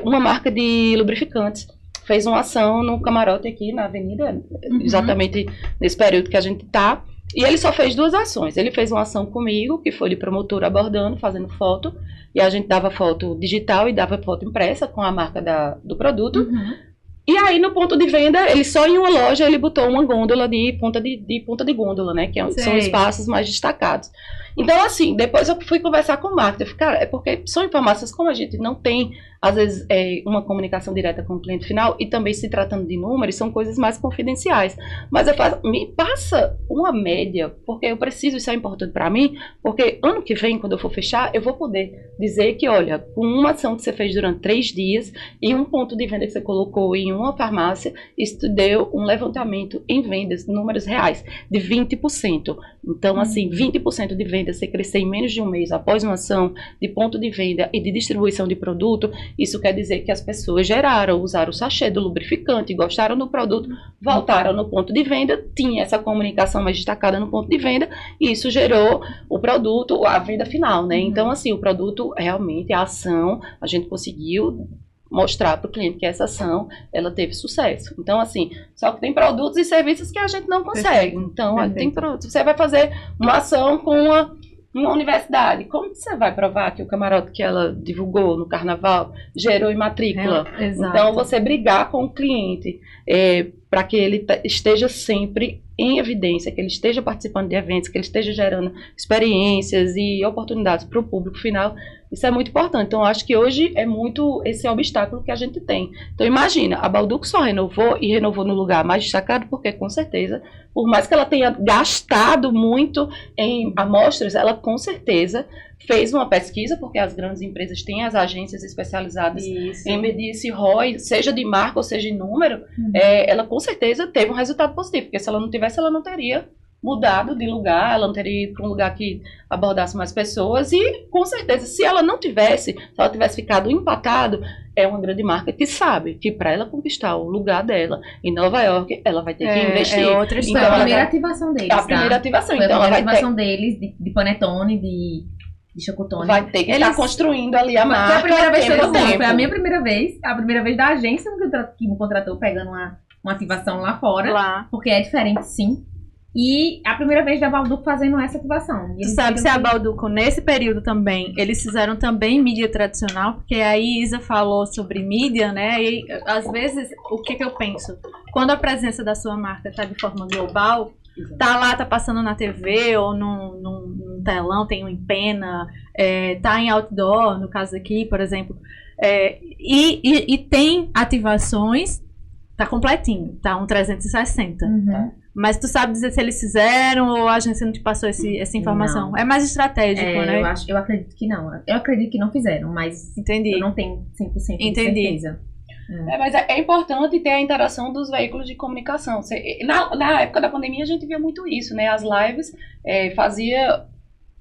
uma marca de lubrificantes fez uma ação no camarote aqui na avenida, exatamente nesse período que a gente está. E ele só fez 2 ações. Ele fez uma ação comigo, que foi de promotor abordando, fazendo foto. E a gente dava foto digital e dava foto impressa com a marca do produto. E aí, no ponto de venda, ele só em uma loja, ele botou uma gôndola de ponta de gôndola, né? Que são espaços mais destacados. Então, assim, depois eu fui conversar com o marketing. Eu falei, cara, é porque são informações como a gente não tem, às vezes, uma comunicação direta com o cliente final, e também se tratando de números, são coisas mais confidenciais. Mas eu falo, me passa uma média, porque eu preciso, isso é importante para mim, porque ano que vem, quando eu for fechar, eu vou poder dizer que, olha, com uma ação que você fez durante 3 dias e um ponto de venda que você colocou em uma farmácia, isso deu um levantamento em vendas, números reais, de 20%. Então, assim, 20% de venda, você crescer em menos de um mês após uma ação de ponto de venda e de distribuição de produto, isso quer dizer que as pessoas geraram, usaram o sachê do lubrificante, gostaram do produto, voltaram no ponto de venda, tinha essa comunicação mais destacada no ponto de venda, e isso gerou o produto, a venda final, né? Então, assim, o produto realmente, a ação, a gente conseguiu mostrar para o cliente que essa ação, ela teve sucesso. Então, assim, só que tem produtos e serviços que a gente não consegue. Então, tem produtos. Você vai fazer uma ação com uma universidade. Como você vai provar que o camarote que ela divulgou no carnaval gerou em matrícula? Então, você brigar com o cliente para que ele esteja sempre em evidência, que ele esteja participando de eventos, que ele esteja gerando experiências e oportunidades para o público final, isso é muito importante. Então, eu acho que hoje é muito esse obstáculo que a gente tem. Então, imagina, a Balduco só renovou e renovou no lugar mais destacado, porque, com certeza, por mais que ela tenha gastado muito em amostras, ela, com certeza, fez uma pesquisa, porque as grandes empresas têm as agências especializadas em medir esse ROI, seja de marca ou seja de número, ela, com certeza, teve um resultado positivo, porque se ela não tivesse, ela não teria mudado de lugar, ela não teria ido para um lugar que abordasse mais pessoas, e com certeza, se ela não tivesse, se ela tivesse ficado empatado, é uma grande marca que sabe que para ela conquistar o lugar dela em Nova York, ela vai ter que investir. É outra história. Então, a primeira ativação deles, a primeira ativação. Foi então, a primeira ativação deles, de Panetone, de Chocotone. Vai ter que estar construindo ali a marca. Foi a primeira vez que todo foi a minha primeira vez, a primeira vez da agência que me contratou pegando uma ativação lá fora, porque é diferente, sim. E a primeira vez da Balduco fazendo essa ativação. Tu sabe se a Balduco, nesse período também, eles fizeram também mídia tradicional, porque aí Isa falou sobre mídia, né? E às vezes, o que eu penso? Quando a presença da sua marca está de forma global, tá lá, tá passando na TV ou num telão, tem um em pena, tá em outdoor, no caso aqui, por exemplo, e tem ativações, tá completinho, tá um 360. Mas tu sabe dizer se eles fizeram ou a agência não te passou essa informação? Não. É mais estratégico, né? Eu acredito que não. Eu acredito que não fizeram, mas entendi. Eu não tenho 100% de certeza. Mas é importante ter a interação dos veículos de comunicação. Na época da pandemia a gente via muito isso, né? As lives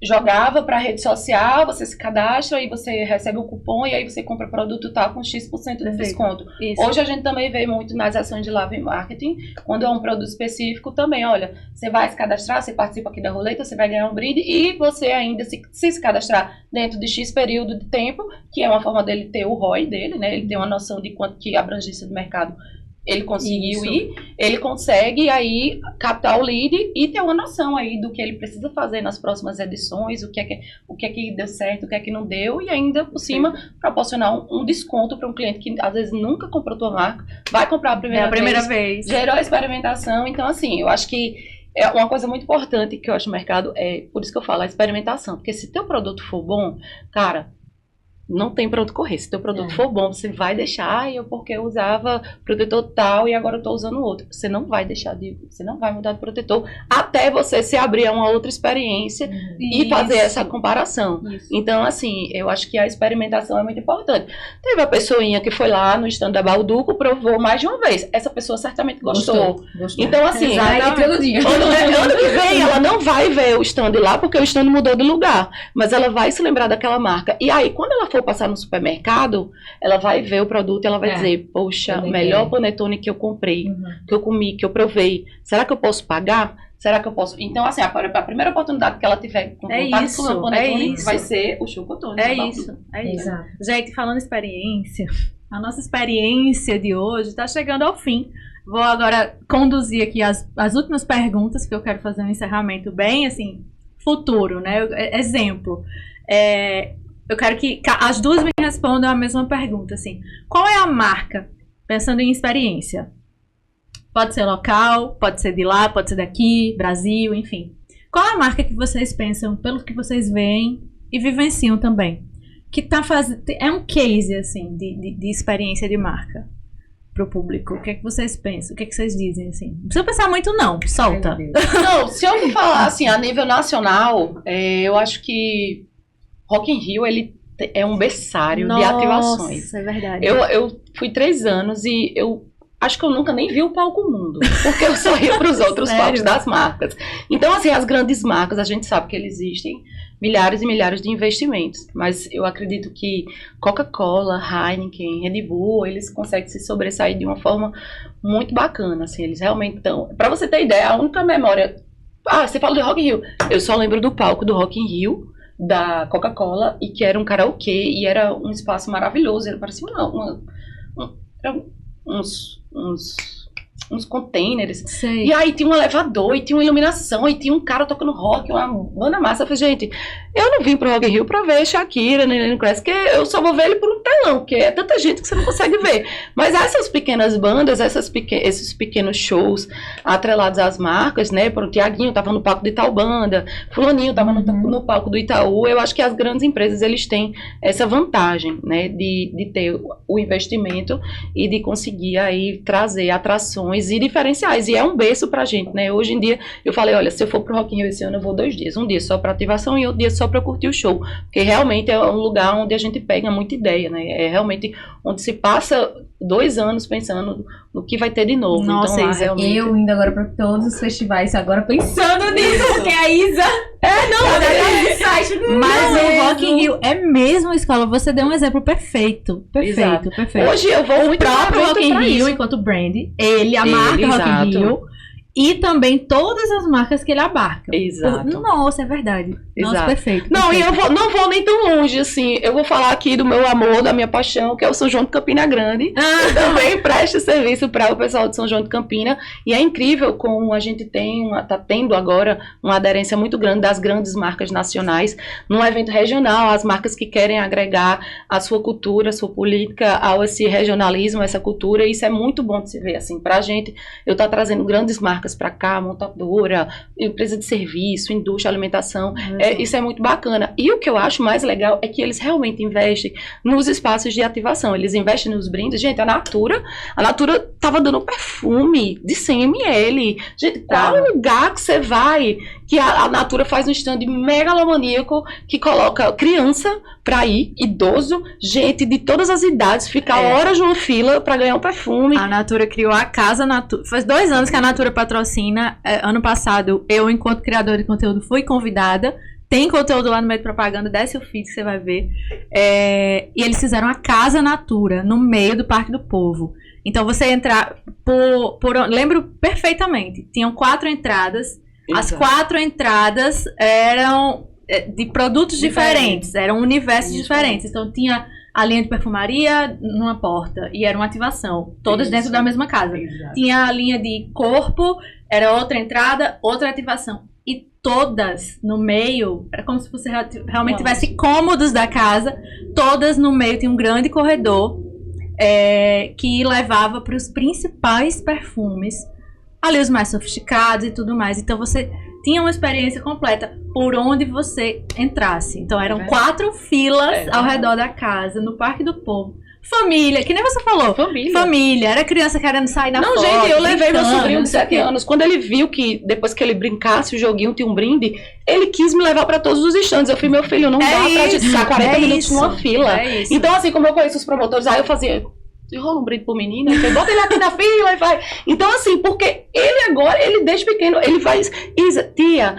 jogava para a rede social, você se cadastra, aí você recebe o cupom e aí você compra produto tal com X% de desconto. Isso. Hoje a gente também vê muito nas ações de live marketing, quando é um produto específico também, olha, você vai se cadastrar, você participa aqui da roleta, você vai ganhar um brinde e você ainda se cadastrar dentro de X período de tempo, que é uma forma dele ter o ROI dele, né? Ele tem uma noção de quanto que a abrangência do mercado ele conseguiu ir, ele consegue aí captar o lead e ter uma noção aí do que ele precisa fazer nas próximas edições, o que é que deu certo, o que é que não deu, e ainda por cima proporcionar um desconto para um cliente que às vezes nunca comprou tua marca, vai comprar a primeira vez, gerou a experimentação. Então, assim, eu acho que é uma coisa muito importante que eu acho no mercado, por isso que eu falo, a experimentação, porque se teu produto for bom, cara, não tem pra onde correr. Se teu produto for bom, você vai deixar, porque eu usava protetor tal e agora eu tô usando outro. Você não vai você não vai mudar de protetor até você se abrir a uma outra experiência e fazer essa comparação. Então, assim, eu acho que a experimentação é muito importante. Teve a pessoinha que foi lá no stand da Balduco, provou mais de uma vez. Essa pessoa certamente gostou. Então, assim, ano que vem ela não vai ver o stand lá, porque o stand mudou de lugar. Mas ela vai se lembrar daquela marca. E aí, quando ela for passar no supermercado, ela vai ver o produto e ela vai dizer, poxa, o melhor panetone que eu comprei, que eu comi, que eu provei, será que eu posso pagar? Será que eu posso? Então, assim, a primeira oportunidade que ela tiver com contato com o panetone vai ser o chocotone. É isso. Gente, falando experiência, a nossa experiência de hoje está chegando ao fim. Vou agora conduzir aqui as últimas perguntas, que eu quero fazer um encerramento bem, assim, futuro, né? Exemplo. Eu quero que as duas me respondam a mesma pergunta, assim. Qual é a marca, pensando em experiência? Pode ser local, pode ser de lá, pode ser daqui, Brasil, enfim. Qual a marca que vocês pensam, pelo que vocês veem e vivenciam também? Que tá fazendo. É um case, assim, de experiência de marca pro público. O que é que vocês pensam? O que é que vocês dizem, assim? Não precisa pensar muito, não. Solta. Não, se eu me falar assim, a nível nacional, eu acho que Rock in Rio, ele é um berçário de ativações. Nossa, é verdade. Eu fui 3 anos e eu acho que eu nunca nem vi o palco mundo, porque eu só ia para os outros Sério? palcos das marcas. Então, assim, as grandes marcas, a gente sabe que existem milhares e milhares de investimentos, mas eu acredito que Coca-Cola, Heineken, Red Bull, eles conseguem se sobressair de uma forma muito bacana, assim, eles realmente estão... Para você ter ideia, a única memória... você fala do Rock in Rio, eu só lembro do palco do Rock in Rio, da Coca-Cola, e que era um karaokê, e era um espaço maravilhoso, era parecia uns containers. Sei. E aí tinha um elevador, e tinha uma iluminação, e tinha um cara tocando rock, uma banda massa. Eu falei, gente, eu não vim pro Rock in Rio pra ver Shakira, Nene Crash, porque eu só vou ver ele por um telão, porque é tanta gente que você não consegue ver. Mas essas pequenas bandas, esses pequenos shows atrelados às marcas, né? O Tiaguinho tava no palco de tal banda, Fulaninho tava no palco do Itaú. Eu acho que as grandes empresas, eles têm essa vantagem, né? De ter o investimento e de conseguir aí trazer atrações e diferenciais, e é um berço pra gente, né? Hoje em dia, eu falei, olha, se eu for pro Rock in Rio esse ano, eu vou 2 dias, um dia só pra ativação e outro dia só pra curtir o show, porque realmente é um lugar onde a gente pega muita ideia, né? É realmente onde se passa 2 anos pensando no que vai ter de novo. Nossa, então, lá, Isa, realmente... Eu indo agora pra todos os festivais, agora pensando nisso, porque a Isa... Mas o Rock in Rio é mesmo escola. Você deu um exemplo perfeito. Exato. Perfeito. Hoje eu vou O muito próprio Rock in pra Rio, isso. enquanto brand, a marca Rock in exato. Rio, e também todas as marcas que ele abarca. Exato. Nossa, é verdade. Nossa, Exato. perfeito. Não, e perfeito. eu não vou nem tão longe, assim. Eu vou falar aqui do meu amor, da minha paixão, que é o São João de Campina Grande. Eu também presto serviço para o pessoal de São João de Campina. E é incrível como a gente tá tendo agora uma aderência muito grande das grandes marcas nacionais num evento regional, as marcas que querem agregar a sua cultura, a sua política ao esse regionalismo, essa cultura. E isso é muito bom de se ver, assim, pra gente. Eu tá trazendo grandes marcas para cá, montadora, empresa de serviço, indústria, alimentação. Isso é muito bacana. E o que eu acho mais legal é que eles realmente investem nos espaços de ativação. Eles investem nos brindes. Gente, a Natura tava dando perfume de 100 ml. Gente, qual lugar que você vai que a Natura faz um stand megalomaníaco que coloca criança pra ir, idoso, gente de todas as idades, ficar horas numa fila pra ganhar um perfume. A Natura criou a Casa Natura. Faz 2 anos que a Natura patrocina. Ano passado, eu, enquanto criadora de conteúdo, fui convidada. Tem conteúdo lá no meio de propaganda, desce o feed que você vai ver. E eles fizeram a Casa Natura, no meio do Parque do Povo. Então, você entrar lembro perfeitamente. Tinham 4 entradas. As 4 entradas eram de produtos diferentes. Eram universos diferentes. Então, tinha a linha de perfumaria numa porta. E era uma ativação. Todas dentro da mesma casa. Exato. Tinha a linha de corpo, era outra entrada, outra ativação. E todas no meio, era como se você realmente tivesse cômodos da casa. Todas no meio, tinha um grande corredor que levava para os principais perfumes. Ali os mais sofisticados e tudo mais. Então você tinha uma experiência completa por onde você entrasse. Então eram 4 filas ao redor da casa, no Parque do Povo. Família, que nem você falou. Família. Era criança querendo sair na foto. Não, gente, eu levei meu sobrinho não de sei o 7 quê. anos. Quando ele viu que depois que ele brincasse, o joguinho tinha um brinde, ele quis me levar pra todos os stands. Eu falei, meu filho, não dá pra gente ficar 40 minutos numa fila. É isso. Então, assim, como eu conheço os promotores, aí eu fazia... Rola um brinde pro menino, eu falei, bota ele aqui na fila e vai. Então, assim, porque ele agora, ele desde pequeno, ele faz. Isa, tia,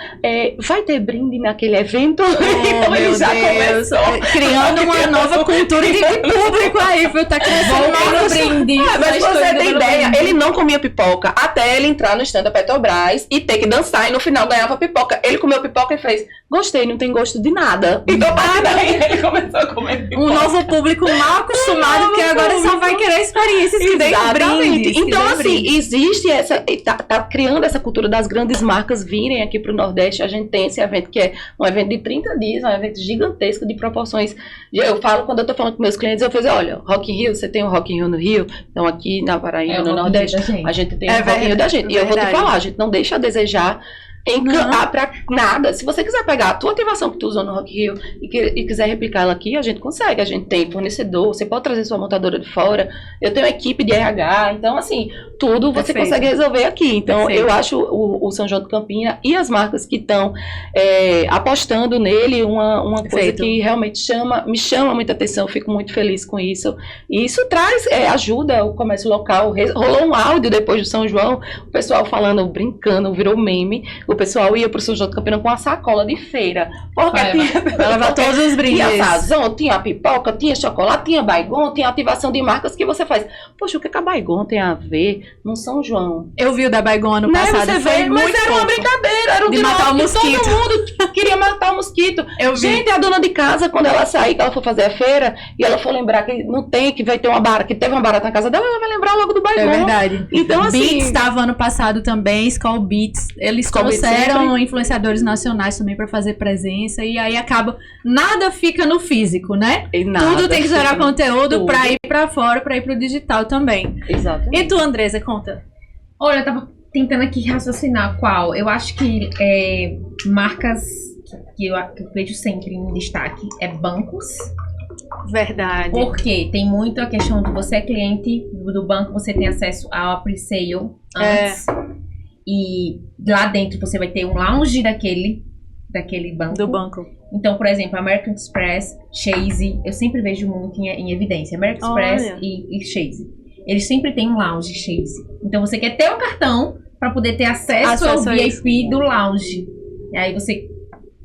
vai ter brinde naquele evento? Então ele já começou. Criando uma nova cultura de público aí, viu? Tá crescendo no brinde. Mas pra você ter ideia, ele não comia pipoca até ele entrar no stand da Petrobras e ter que dançar e no final ganhava pipoca. Ele comeu pipoca e fez, gostei, não tem gosto de nada. Então, a partir daí, ele começou a comer pipoca. Um novo público mal acostumado, que agora só vai querer experiências que dêem brindes. Então, assim, existe essa... Tá criando essa cultura das grandes marcas virem aqui pro Nordeste. A gente tem esse evento que é um evento de 30 dias, um evento gigantesco de proporções. Eu falo, quando eu tô falando com meus clientes, eu falo, olha, Rock in Rio, você tem o Rock in Rio no Rio, então aqui na Paraíba, no Nordeste, a gente tem o Rock in Rio da gente. E eu vou te falar, a gente não deixa a desejar Pra nada. Se você quiser pegar a tua ativação que tu usou no Rock in Rio e quiser replicar ela aqui, a gente consegue. A gente tem fornecedor, você pode trazer sua montadora de fora. Eu tenho equipe de RH. Então, assim, tudo você consegue resolver aqui. Então, eu acho o São João do Campina e as marcas que estão apostando nele uma coisa que realmente me chama muita atenção. Eu fico muito feliz com isso. E isso traz, ajuda o comércio local. Rolou um áudio depois do São João, o pessoal falando, brincando, virou meme. O pessoal ia pro São João do Campina com uma sacola de feira. Porque Vai levar todos os brindes. Tinha sazon, tinha pipoca, tinha chocolate, tinha Baygon, tinha ativação de marcas que você faz. Poxa, o que a Baygon tem a ver no São João? Eu vi o da Baygon ano passado. Você foi mas muito era uma brincadeira, era um de matar o mosquito. Todo mundo queria matar o mosquito. Gente, a dona de casa, quando ela sair, que ela for fazer a feira, e ela for lembrar que não tem, que vai ter uma barata, que teve uma barata na casa dela, ela vai lembrar logo do Baygon. É verdade. Então, assim... Beats estava ano passado também, Skol Beats. Eles trouxeram influenciadores nacionais também para fazer presença, e aí acaba... Nada fica no físico, né? Tudo tem que gerar conteúdo para ir para fora, para ir pro digital também. Exatamente. E tu, Andresa, conta? Olha, eu tava tentando aqui raciocinar qual. Eu acho que marcas que eu vejo sempre em destaque é bancos. Verdade. Porque tem muito a questão de você é cliente do banco, você tem acesso ao pre-sale antes. E lá dentro você vai ter um lounge daquele banco. Do banco. Então, por exemplo, American Express, Chase, eu sempre vejo muito em evidência. American Express e Chase. Eles sempre têm um lounge Chase. Então, você quer ter o cartão para poder ter acesso ao VIP do lounge. E aí você,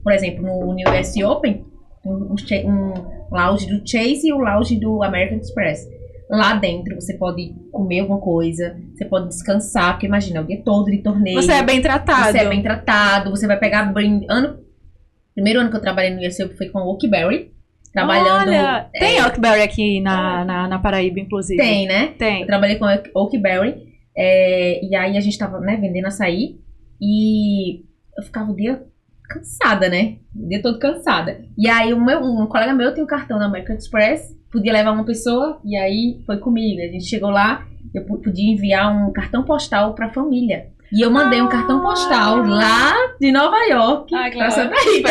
por exemplo, no US Open, um lounge do Chase e o lounge do American Express. Lá dentro você pode comer alguma coisa, você pode descansar, porque imagina, o dia todo de torneio. Você é bem tratado. Você é bem tratado, você vai pegar brinde. Primeiro ano que eu trabalhei no USA foi com o Oakberry. Trabalhando. Olha, tem Oakberry aqui na Paraíba, inclusive. Tem, né? Tem. Eu trabalhei com Oakberry. E aí a gente tava, né, vendendo açaí. E eu ficava o dia cansada, né? O dia todo cansada. E aí um colega meu tem um cartão da American Express. Podia levar uma pessoa, e aí foi comigo. A gente chegou lá, eu podia enviar um cartão postal pra família. E eu mandei um cartão postal lá de Nova York pra Santa Rita.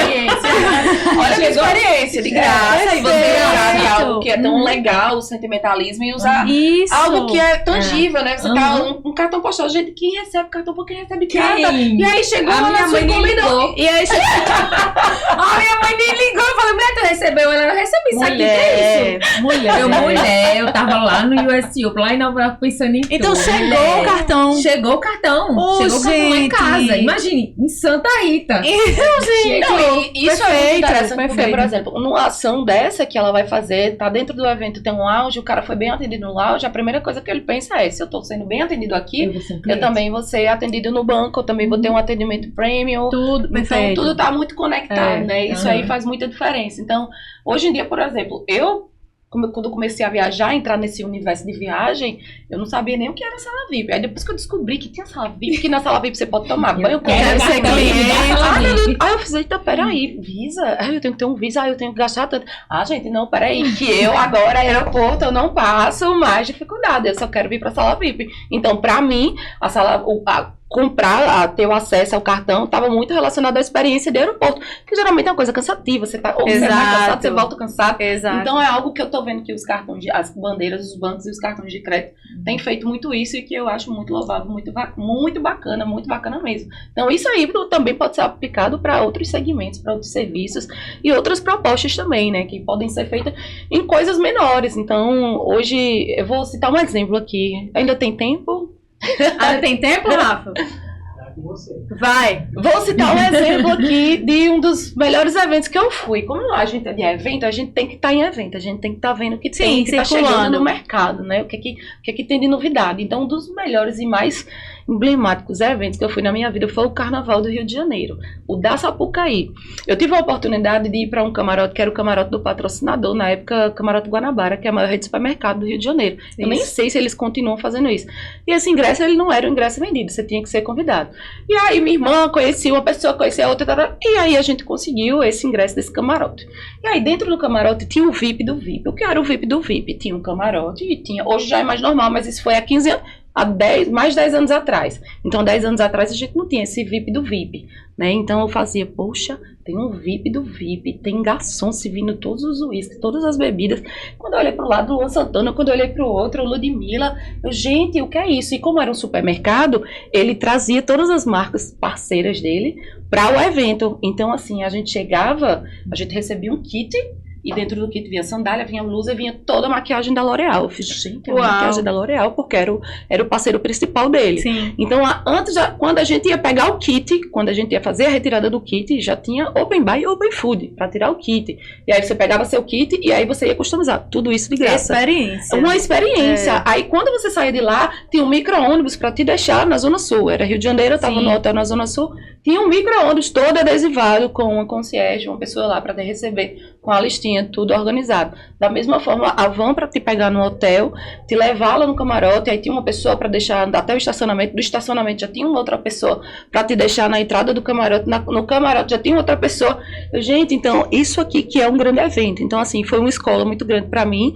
Olha que experiência de graça. E você usar algo que é tão legal, o sentimentalismo, e usar algo que é tangível, né? Você tá um cartão postal. Gente, quem recebe cartão por quem recebe carta? E aí chegou a minha mãe me ligou. E aí a minha mãe me ligou. Eu falei, mulher, tu recebeu? Ela não recebeu isso aqui, que é isso? Eu tava lá no USU, lá em Nova York, pensando em tudo. Então chegou o cartão. Chegou o cartão. Chegou o cartão lá em casa. Imagine, em Santa Rita. Isso é interessante, porque, por exemplo, numa ação dessa que ela vai fazer, tá dentro do evento, tem um lounge, o cara foi bem atendido no lounge, a primeira coisa que ele pensa é, se eu tô sendo bem atendido aqui, eu também vou ser atendido no banco, eu também vou ter um atendimento premium. Tudo, então tudo tá muito conectado, né? Isso aí faz muita diferença. Então, hoje em dia, por exemplo, quando eu comecei a viajar, entrar nesse universo de viagem, eu não sabia nem o que era sala VIP. Aí depois que eu descobri que tinha sala VIP, que na sala VIP você pode tomar banho, quero ser cliente. Aí eu fiz, eita, peraí, Visa? Eu tenho que ter um Visa, eu tenho que gastar tanto. Gente, não, peraí, que eu agora, aeroporto, eu não passo mais dificuldade, eu só quero vir pra sala VIP. Então, pra mim, ter o acesso ao cartão estava muito relacionado à experiência de aeroporto, que geralmente é uma coisa cansativa, você tá mais cansado, você volta cansado. Exato. Então é algo que eu tô vendo que as bandeiras dos bancos e os cartões de crédito têm feito muito isso, e que eu acho muito louvável, muito bacana mesmo. Então isso aí também pode ser aplicado para outros segmentos, para outros serviços e outras propostas também, né, que podem ser feitas em coisas menores. Então hoje eu vou citar um exemplo aqui. Ainda tem tempo? Tem tempo, Rafa? Vai. Vou citar um exemplo aqui de um dos melhores eventos que eu fui. Como a gente é de evento, a gente tem que estar em evento, a gente tem que estar vendo o que tem, que está chegando no mercado, né? O que tem de novidade. Então, um dos melhores e mais emblemáticos eventos que eu fui na minha vida foi o Carnaval do Rio de Janeiro, o da Sapucaí. Eu tive a oportunidade de ir para um camarote, que era o camarote do patrocinador, na época, Camarote Guanabara, que é a maior rede de supermercado do Rio de Janeiro. Isso. Eu nem sei se eles continuam fazendo isso. E esse ingresso, ele não era um ingresso vendido, você tinha que ser convidado. E aí minha irmã conhecia uma pessoa, conhecia a outra, e aí a gente conseguiu esse ingresso desse camarote. E aí dentro do camarote tinha o VIP do VIP. O que era o VIP do VIP? Tinha um camarote e tinha, hoje já é mais normal, mas isso foi há 15 anos, há mais de 10 anos atrás. Então, 10 anos atrás, a gente não tinha esse VIP do VIP, né? Então, eu fazia, poxa, tem um VIP do VIP, tem garçom servindo todos os uísques, todas as bebidas. Quando eu olhei para o lado do Luan Santana, quando eu olhei para o outro, o Ludmilla, gente, o que é isso? E como era um supermercado, ele trazia todas as marcas parceiras dele para o evento. Então, assim, a gente chegava, a gente recebia um kit, e dentro do kit vinha sandália, vinha blusa, vinha toda a maquiagem da L'Oréal. Eu fiz, gente, é a maquiagem da L'Oréal, porque era o parceiro principal dele. Sim. Então, quando a gente ia pegar o kit, quando a gente ia fazer a retirada do kit, já tinha Open Buy e Open Food para tirar o kit. E aí você pegava seu kit e aí você ia customizar. Tudo isso de graça. Experiência. Uma experiência. Aí quando você saía de lá, tinha um micro-ônibus para te deixar na Zona Sul. Era Rio de Janeiro, eu estava no hotel na Zona Sul. Tinha um micro-ônibus todo adesivado com uma concierge, uma pessoa lá para te receber, com a listinha, tudo organizado. Da mesma forma, a van para te pegar no hotel, te levar lá no camarote, aí tinha uma pessoa para deixar até o estacionamento, do estacionamento já tinha uma outra pessoa para te deixar na entrada do camarote, no camarote já tinha outra pessoa. Gente, então, isso aqui que é um grande evento. Então, assim, foi uma escola muito grande para mim.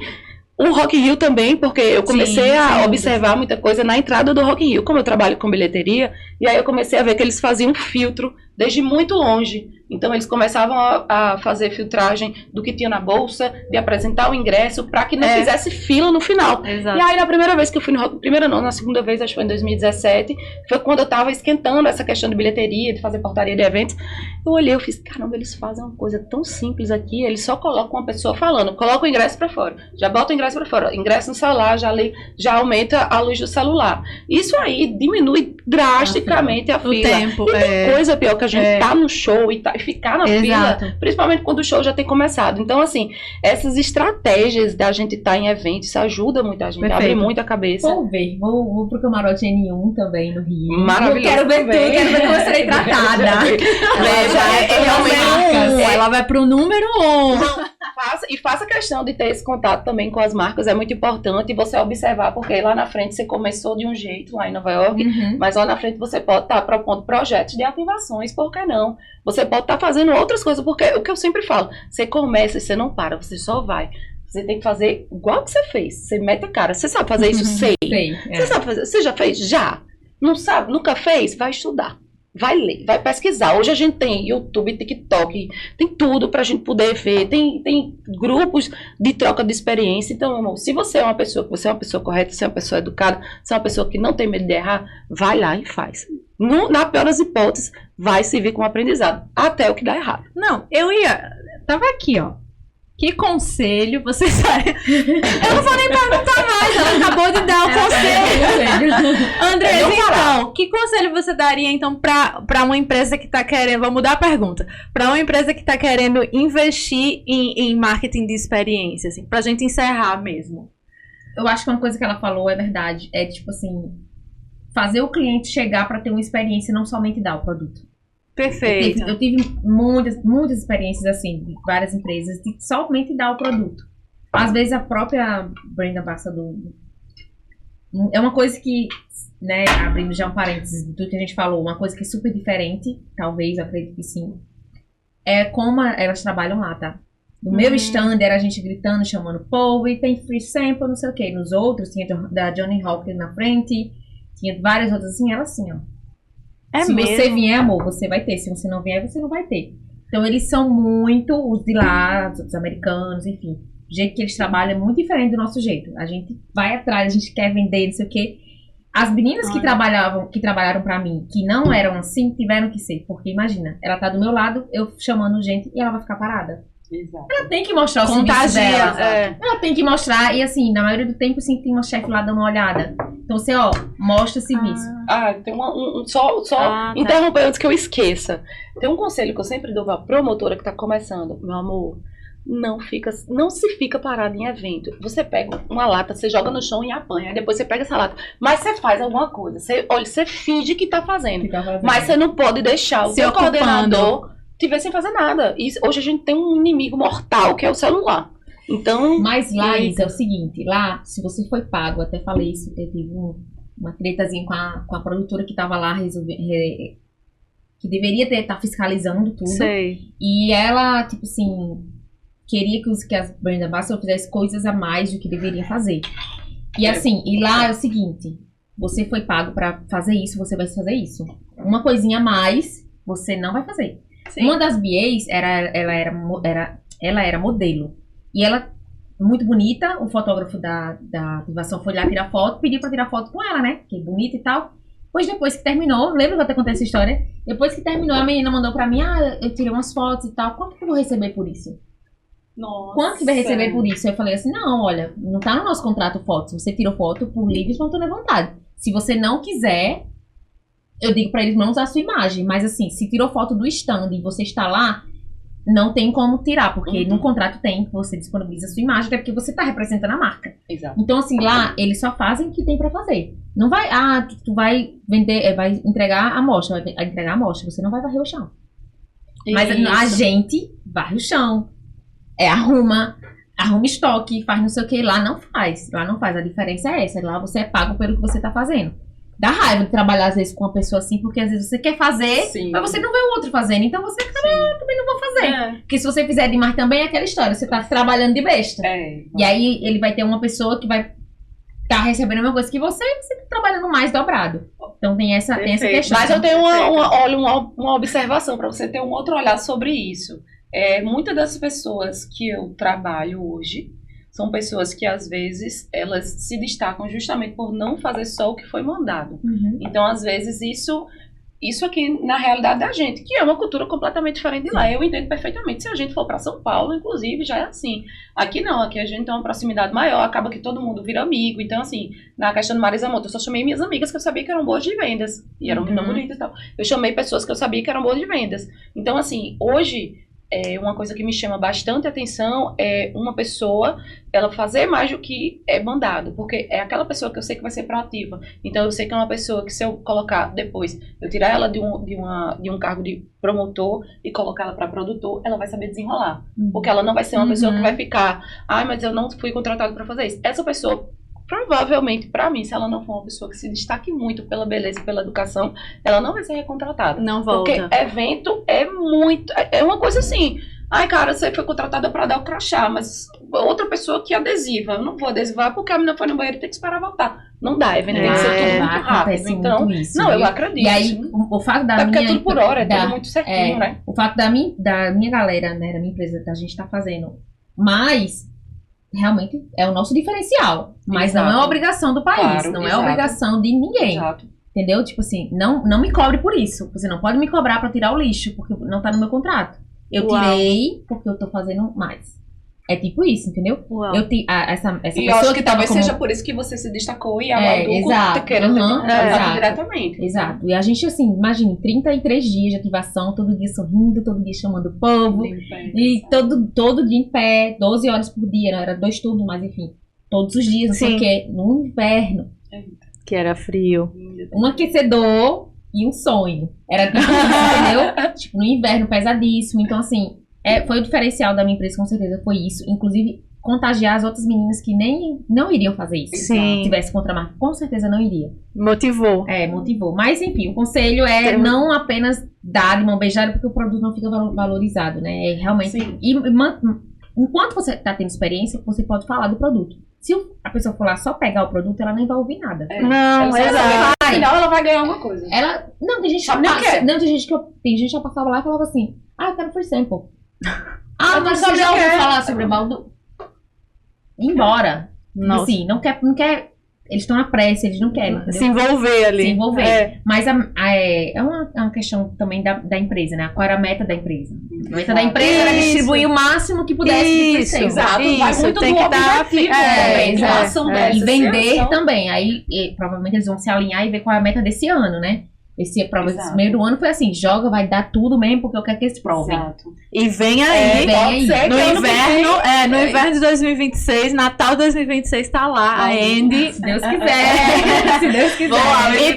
O Rock in Rio também, porque eu comecei a observar muita coisa na entrada do Rock in Rio. Como eu trabalho com bilheteria, e aí eu comecei a ver que eles faziam filtro desde muito longe. Então, eles começavam a fazer filtragem do que tinha na bolsa, de apresentar o ingresso, para que não fizesse fila no final. Exato. E aí, na primeira vez que eu fui no Rock... Primeira não, na segunda vez, acho que foi em 2017, foi quando eu estava esquentando essa questão de bilheteria, de fazer portaria de eventos. Eu olhei, eu fiz, caramba, eles fazem uma coisa tão simples aqui, eles só colocam uma pessoa falando, coloca o ingresso para fora, já bota o ingresso para fora, ingresso no celular, já aumenta a luz do celular. Isso aí diminui drasticamente a fila. O tempo. E tem coisa pior que a gente tá no show e ficar na fila, principalmente quando o show já tem começado. Então, assim, essas estratégias da gente estar em eventos ajuda muita gente, abre muito a cabeça. Vou ver, vou pro camarote N1 também no Rio. Maravilhoso. Quero ver tudo, quero ver como eu serei tratada. Ela vai pro número 1. Faça questão de ter esse contato também com as marcas, é muito importante você observar, porque lá na frente você começou de um jeito lá em Nova York, mas lá na frente você pode estar propondo projetos de ativações, por que não? Você pode estar fazendo outras coisas, porque o que eu sempre falo, você começa e você não para, você só vai. Você tem que fazer igual que você fez, você mete a cara, você sabe fazer isso? Sei. Você sabe fazer? Você já fez? Já. Não sabe? Nunca fez? Vai estudar. Vai ler, vai pesquisar. Hoje a gente tem YouTube, TikTok, tem tudo pra gente poder ver, tem grupos de troca de experiência. Então, amor, se você é uma pessoa correta, se é uma pessoa educada, se é uma pessoa que não tem medo de errar, vai lá e faz. Na pior das hipóteses, vai servir como aprendizado, até o que dá errado. Não, tava aqui, ó. Que conselho você sabe? Eu não vou nem perguntar mais, ela acabou de dar o conselho. Andrés, então, que conselho você daria, então, para uma empresa que está querendo, vou mudar a pergunta, para uma empresa que está querendo investir em marketing de experiência, assim, pra gente encerrar mesmo? Eu acho que uma coisa que ela falou é verdade, é tipo assim, fazer o cliente chegar para ter uma experiência e não somente dar o produto. Perfeito. Eu tive muitas experiências assim, de várias empresas, de somente dar o produto. Às vezes a própria brand ambassador é uma coisa que, né, abrindo já um parênteses do que a gente falou, uma coisa que é super diferente, talvez, eu acredito que sim, é como elas trabalham lá, tá? No meu stand era a gente gritando, chamando povo, e tem free sample, não sei o que. Nos outros tinha da Johnny Hawkins na frente, tinha várias outras assim, ela assim, ó. Se você vier, amor, você vai ter. Se você não vier, você não vai ter. Então, eles são muito, os de lá, os americanos, enfim. O jeito que eles trabalham é muito diferente do nosso jeito. A gente vai atrás, a gente quer vender, não sei o quê. As meninas que trabalharam pra mim, que não eram assim, tiveram que ser. Porque, imagina, ela tá do meu lado, eu chamando gente, e ela vai ficar parada. Exato. Ela tem que mostrar o serviço dela. Ela tem que mostrar, e assim, na maioria do tempo, assim, tem uma chefe lá dando uma olhada. Então você, ó, mostra o serviço. Tem interromper antes que eu esqueça. Tem um conselho que eu sempre dou pra promotora que tá começando. Meu amor, não se fica parado em evento. Você pega uma lata, você joga no chão e apanha. Aí depois você pega essa lata. Mas você faz alguma coisa. Você finge que tá fazendo. Mas você não pode deixar o seu coordenador te ver sem fazer nada. E hoje a gente tem um inimigo mortal, que é o celular. Então... Mas lá, Isa, é o seguinte. Lá, se você foi pago, até falei isso, eu tive uma tretazinha com a produtora que tava lá que deveria estar fiscalizando tudo. Sei. E ela, tipo assim, queria que as brand ambassadors fizessem coisas a mais do que deveria fazer. E assim, e lá é o seguinte, você foi pago pra fazer isso, você vai fazer isso. Uma coisinha a mais, você não vai fazer. Sim. Uma das BAs, ela era modelo. E ela, muito bonita, o fotógrafo da ativação foi lá tirar foto, pediu pra tirar foto com ela, né? Que é bonita e tal. Pois depois que terminou, lembra que eu até contei essa história? Depois que terminou, a menina mandou pra mim, eu tirei umas fotos e tal, quanto que eu vou receber por isso? Nossa. Quanto que vai receber por isso? Eu falei assim, não, olha, não tá no nosso contrato foto, você tirou foto por livre e espontânea vontade. Se você não quiser, eu digo pra eles não usar a sua imagem, mas assim, se tirou foto do stand e você está lá, não tem como tirar, porque no contrato tem que você disponibiliza a sua imagem, até porque você tá representando a marca. Exato. Então, assim, lá, eles só fazem o que tem pra fazer. Não vai, tu vai vender, vai entregar a amostra, vai entregar a amostra, você não vai varrer o chão. Mas a gente varre o chão, arruma estoque, faz não sei o que, lá não faz. A diferença é essa, lá você é pago pelo que você tá fazendo. Dá raiva de trabalhar, às vezes, com uma pessoa assim, porque às vezes você quer fazer, Sim. mas você não vê o outro fazendo, então você também não vou fazer. Porque se você fizer demais também é aquela história, você tá trabalhando de besta. E aí ele vai ter uma pessoa que vai estar recebendo a mesma coisa que você tá trabalhando mais dobrado. Então tem essa questão. Mas eu tenho uma observação para você ter um outro olhar sobre isso. Muitas das pessoas que eu trabalho hoje são pessoas que, às vezes, elas se destacam justamente por não fazer só o que foi mandado. Então, às vezes, isso aqui, na realidade da gente, que é uma cultura completamente diferente de lá. Eu entendo perfeitamente. Se a gente for para São Paulo, inclusive, já é assim. Aqui não, aqui a gente tem uma proximidade maior, acaba que todo mundo vira amigo. Então, assim, na questão do Marisa Moto, eu só chamei minhas amigas que eu sabia que eram boas de vendas. E eram muito bonitas e tal. Eu chamei pessoas que eu sabia que eram boas de vendas. Então, assim, hoje... uma coisa que me chama bastante atenção é uma pessoa, ela fazer mais do que é mandado, porque é aquela pessoa que eu sei que vai ser proativa. Então eu sei que é uma pessoa que, se eu colocar depois, eu tirar ela de um cargo de promotor e colocar ela para produtor, ela vai saber desenrolar, porque ela não vai ser uma pessoa que vai ficar, mas eu não fui contratada para fazer isso. Essa pessoa, provavelmente, pra mim, se ela não for uma pessoa que se destaque muito pela beleza e pela educação, ela não vai ser recontratada. Não volta. Porque evento é uma coisa assim. Cara, você foi contratada pra dar o crachá, mas outra pessoa que adesiva. Eu não vou adesivar porque a menina foi no banheiro e tem que esperar voltar. Não dá, evento tem que ser tudo muito rápido. Então, muito isso, eu acredito. E aí, o fato da porque minha... é tudo por hora, é tudo muito certinho, né? O fato da minha galera, né, da minha empresa, da gente tá fazendo mais... Realmente é o nosso diferencial, mas não é uma obrigação do país, não é obrigação de ninguém, entendeu? Tipo assim, não me cobre por isso, você não pode me cobrar pra tirar o lixo, porque não tá no meu contrato. Eu tirei porque eu tô fazendo mais. É tipo isso, entendeu? Essa e pessoa eu acho que tava talvez como... seja por isso que você se destacou e abalou exato, diretamente. Exato. E a gente, assim, imagine, 33 dias de ativação, todo dia sorrindo, todo dia chamando o povo. E todo dia em pé, 12 horas por dia, não era 2 turnos, mas enfim, todos os dias, não sei o quê, no inverno. Que era frio. Um aquecedor e um sonho. Era tipo isso, entendeu? Tipo, no inverno pesadíssimo. Então, assim, foi o diferencial da minha empresa, com certeza, foi isso. Inclusive, contagiar as outras meninas que nem não iriam fazer isso. Se tivesse contramarca, com certeza não iria. Motivou. Motivou. Mas, enfim, o conselho é não apenas dar de mão beijada, porque o produto não fica valorizado, né? Realmente. Enquanto você tá tendo experiência, você pode falar do produto. Se a pessoa for lá só pegar o produto, ela nem vai ouvir nada. Não, exato. No final, ela vai ganhar alguma coisa. Tem gente que já passava lá e falava assim, eu quero free sample. Mas você já ouviu falar sobre baldo? Embora. Assim, não quer. Eles estão na pressa, eles não querem. Entendeu? Se envolver ali. Se envolver. Mas é uma questão também da empresa, né? Qual era a meta da empresa? A meta da empresa era distribuir o máximo que pudesse. Exato. Vai muito tem do que objetivo. E vender também. Aí, provavelmente, eles vão se alinhar e ver qual é a meta desse ano, né? Esse meio do ano foi assim, vai dar tudo mesmo, porque eu quero que eles provem. Exato. E vem aí, no inverno de 2026, Natal 2026 tá lá, a Andy. Se Deus quiser. Se Deus quiser. E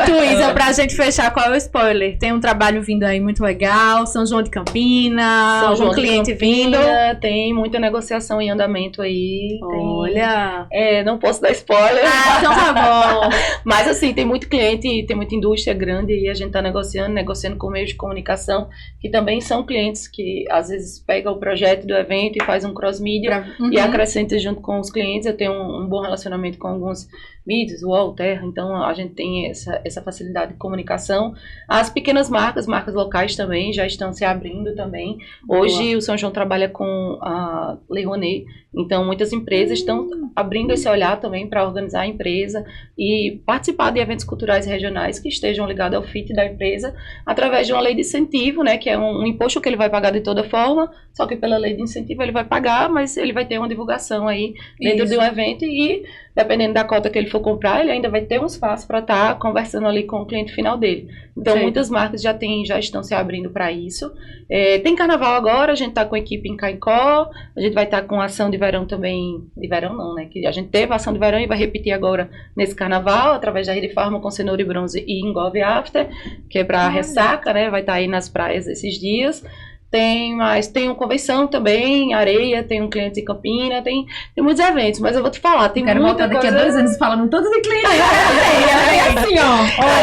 tu, Isa, pra gente fechar, qual é o spoiler? Tem um trabalho vindo aí muito legal, São João de Campinas, um cliente vindo. Tem muita negociação em andamento aí. Olha. Não posso dar spoiler. Então tá bom. Mas assim, tem muito cliente, tem muita indústria indústria grande e a gente está negociando com meios de comunicação, que também são clientes que às vezes pegam o projeto do evento e faz um cross-mídia e acrescenta junto com os clientes. Eu tenho um bom relacionamento com alguns mídias, o UOL, Terra, então a gente tem essa facilidade de comunicação. As pequenas marcas locais também já estão se abrindo também. Hoje o São João trabalha com a Lei Rouanet, então muitas empresas estão abrindo esse olhar também para organizar a empresa e participar de eventos culturais regionais que estejam ligados ao FIT da empresa, através de uma lei de incentivo, né, que é um imposto que ele vai pagar de toda forma, só que pela lei de incentivo ele vai pagar, mas ele vai ter uma divulgação aí dentro de um evento e, dependendo da cota que ele for comprar, ele ainda vai ter um espaço para estar conversando ali com o cliente final dele. Então, muitas marcas já estão se abrindo para isso. Tem carnaval agora, a gente está com a equipe em Caicó, a gente vai estar com ação de verão também, de verão não, né, que a gente teve a ação de verão e vai repetir agora nesse carnaval, através da Rede Farma com cenoura e bronze e Engove After, que é para ressaca, né, vai estar aí nas praias esses dias. Tem uma convenção também, Areia, tem um cliente em Campina, tem muitos eventos, mas eu vou te falar, tem quero muita voltar daqui coisa... a 2 anos falando todos os clientes. É assim, ó.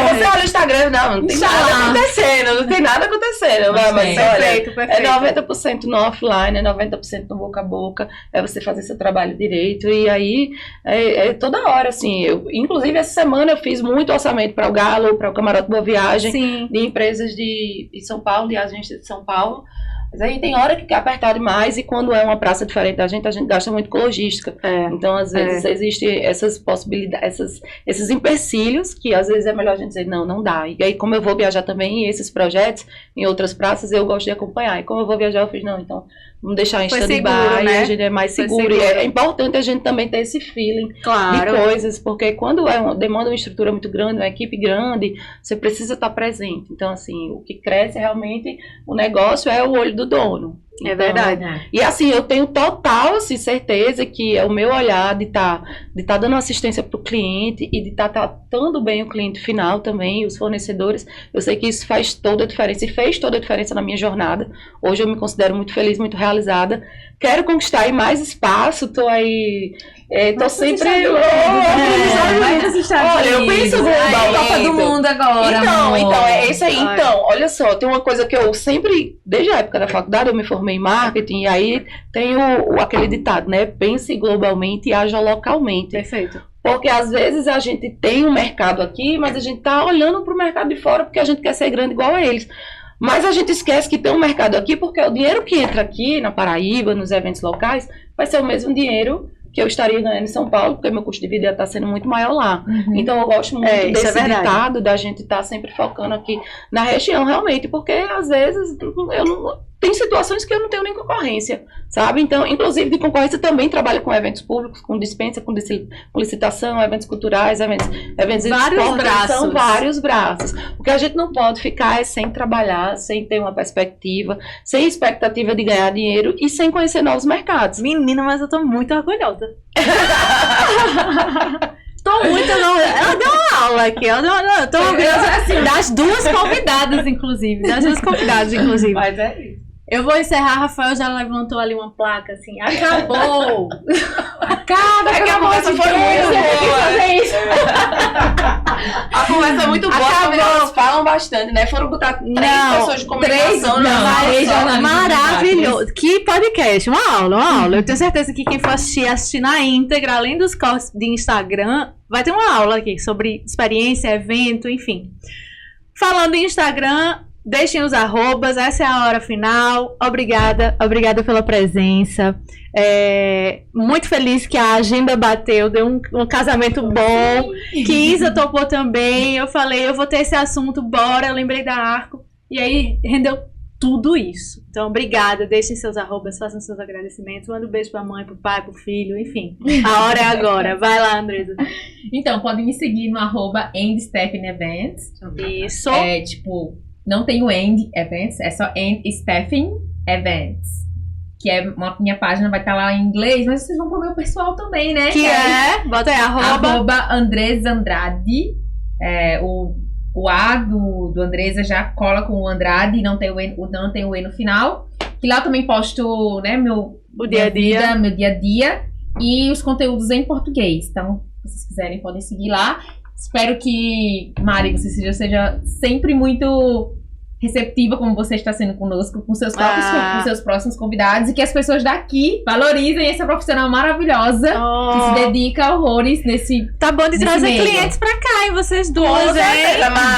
Você olha o Instagram, não tem nada acontecendo, não tem nada acontecendo, mas olha, perfeito. é 90% no offline, é 90% no boca a boca, é você fazer seu trabalho direito, e aí é toda hora, assim, inclusive essa semana eu fiz muito orçamento para o Galo, para o Camarote Boa Viagem, de empresas de São Paulo, de agências de São Paulo. Mas aí tem hora que quer apertar demais e quando é uma praça diferente da gente, a gente gasta muito com logística. Então, às vezes, existem essas possibilidades, esses empecilhos que às vezes é melhor a gente dizer, não dá. E aí, como eu vou viajar também em esses projetos, em outras praças, eu gosto de acompanhar. E como eu vou viajar, eu fiz, não, então vamos deixar em stand-by, né? A gente é mais seguro. E é importante a gente também ter esse feeling de coisas, porque quando demanda uma estrutura muito grande, uma equipe grande, você precisa estar presente. Então, assim, o que cresce realmente, o negócio é o olho do dono. É verdade. E assim, eu tenho total assim, certeza que é o meu olhar de estar dando assistência para o cliente e de estar tratando bem o cliente final também, os fornecedores. Eu sei que isso faz toda a diferença e fez toda a diferença na minha jornada. Hoje eu me considero muito feliz, muito realizada. Quero conquistar aí mais espaço, tô aí... tô sempre... Olha, eu penso global. Copa do Mundo agora, Então, é isso aí. Então, olha só, tem uma coisa que eu sempre, desde a época da faculdade, eu me formei em marketing, e aí tem aquele ditado, né? Pense globalmente e haja localmente. Perfeito. Porque às vezes a gente tem um mercado aqui, mas a gente tá olhando para o mercado de fora porque a gente quer ser grande igual a eles. Mas a gente esquece que tem um mercado aqui, porque o dinheiro que entra aqui na Paraíba, nos eventos locais, vai ser o mesmo dinheiro que eu estaria ganhando em São Paulo, porque meu custo de vida está sendo muito maior lá. Então eu gosto muito desse ditado, da gente estar sempre focando aqui na região, realmente, porque às vezes tem situações que eu não tenho nem concorrência, sabe? Então, inclusive de concorrência, também trabalho com eventos públicos, com dispensa, com licitação, eventos culturais, eventos de esporte, são vários braços. O que a gente não pode ficar é sem trabalhar, sem ter uma perspectiva, sem expectativa de ganhar dinheiro e sem conhecer novos mercados. Menina, mas eu tô muito orgulhosa. Ela deu uma aula aqui. Eu tô orgulhosa assim, das duas convidadas, inclusive. Mas é isso. Eu vou encerrar, Rafael já levantou ali uma placa assim, acabou! Acabou, essa foi muito boa. A conversa é muito boa, elas falam bastante, né? Foram botar três pessoas de comunicação. Maravilhoso! Que podcast, uma aula. Eu tenho certeza que quem for assistir na íntegra, além dos cortes de Instagram, vai ter uma aula aqui sobre experiência, evento, enfim. Falando em Instagram, deixem os arrobas, essa é a hora final. Obrigada pela presença. Muito feliz que a agenda bateu, deu um casamento bom, que Isa topou também. Eu falei, eu vou ter esse assunto, bora. Eu lembrei da Arco, e aí rendeu tudo isso. Então, obrigada, deixem seus arrobas, façam seus agradecimentos, manda um beijo pra mãe, pro pai, pro filho, enfim. A hora é agora. Vai lá, Andresa. Então, podem me seguir no @andstephanieevents. Isso. Não tem o End Events, é só Stephen Events. Que é minha página, vai estar lá em inglês, mas vocês vão pro meu pessoal também, né? Bota aí, @Andresa Andrade. O A do Andresa já cola com o Andrade, não tem o E no final. Que lá eu também posto, né, meu dia a dia e os conteúdos em português. Então, se vocês quiserem, podem seguir lá. Espero que, Mari, você seja sempre muito receptiva, como você está sendo conosco, com seus próximos convidados, e que as pessoas daqui valorizem essa profissional maravilhosa que se dedica a horrores nesse. Tá bom de trazer clientes pra cá, e vocês duas, hein?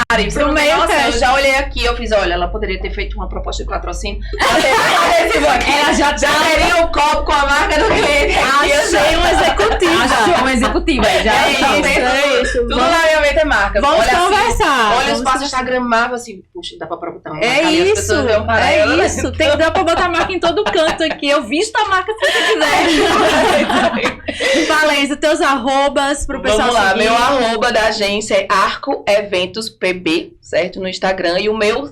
Mari, Pro meio eu já olhei aqui, eu fiz, olha, ela poderia ter feito uma proposta de patrocínio. Ela já teria um copo com a marca do cliente. Achei uma executiva. Achou uma executiva. É isso. Tudo na minha mente é marca. Vamos conversar. Olha os passos Instagram marca assim, puxa, dá pra botar uma marca É ali, as isso, pessoas veem para ela. isso. Tem que dar pra botar marca em todo canto aqui. Eu visto a marca se você quiser. Valença, teus arrobas pro pessoal Vamos lá, seguir. meu arroba da agência é Arco Eventos PB, certo? No Instagram. E o meu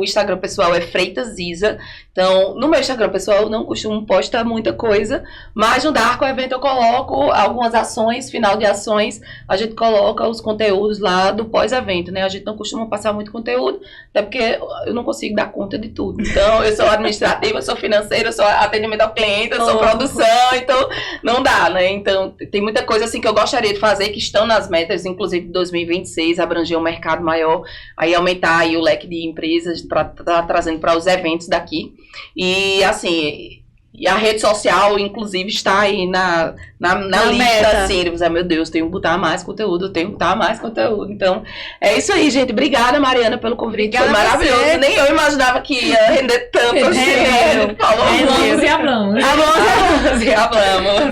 Instagram pessoal é Freitas Isa. Então, no meu Instagram pessoal eu não costumo postar muita coisa, mas no da Arco Evento eu coloco algumas ações, final de ações, a gente coloca os conteúdos lá do pós-evento, né? A gente não costuma passar muito conteúdo, até porque eu não consigo dar conta de tudo. Então, eu sou administrativa, eu sou financeira, eu sou atendimento ao cliente, eu sou produção, então não dá, né? Então, tem muita coisa assim que eu gostaria de fazer, que estão nas metas, inclusive 2026, abranger um mercado maior, aí aumentar aí o leque de empresas para estar trazendo para os eventos daqui. E assim, e a rede social, inclusive, está aí na lista, meta. assim, de você, meu Deus, tenho que botar mais conteúdo, Então, é isso aí, gente. Obrigada, Mariana, pelo convite. Obrigada foi maravilhoso. você. Nem eu imaginava que ia render tanto assim. Rendeu. Falou Hablamos e hablamos. Hablamos.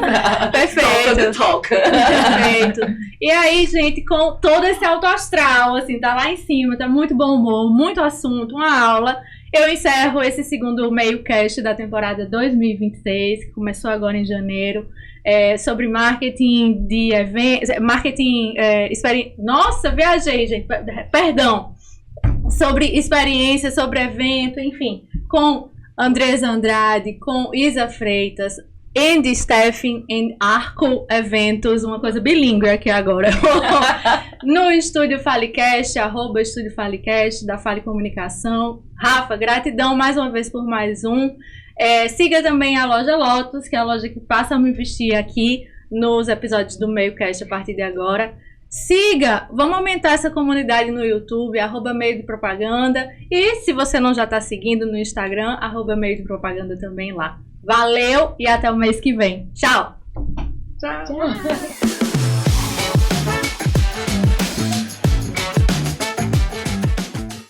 Perfeito. Toca. Perfeito. E aí, gente, com todo esse alto astral, assim, tá lá em cima, tá muito bom humor, muito assunto, uma aula. Eu encerro esse segundo meio cast da temporada 2026, que começou agora em janeiro, sobre marketing de eventos, nossa, viajei, gente, perdão, sobre experiência, sobre evento, enfim, com Andresa Andrade, com Isa Freitas, Andy Steffen em Arco Eventos, uma coisa bilíngue aqui agora. No Estúdio Falecast, @ Estúdio Falecast, da Fale Comunicação. Rafa, gratidão mais uma vez por mais um. Siga também a Loja Lotus, que é a loja que passa a me vestir aqui nos episódios do MeioCast a partir de agora. Siga, vamos aumentar essa comunidade no YouTube, @Meio de Propaganda. E se você não já está seguindo no Instagram, @Meio de Propaganda também lá. Valeu e até o mês que vem. Tchau! Tchau.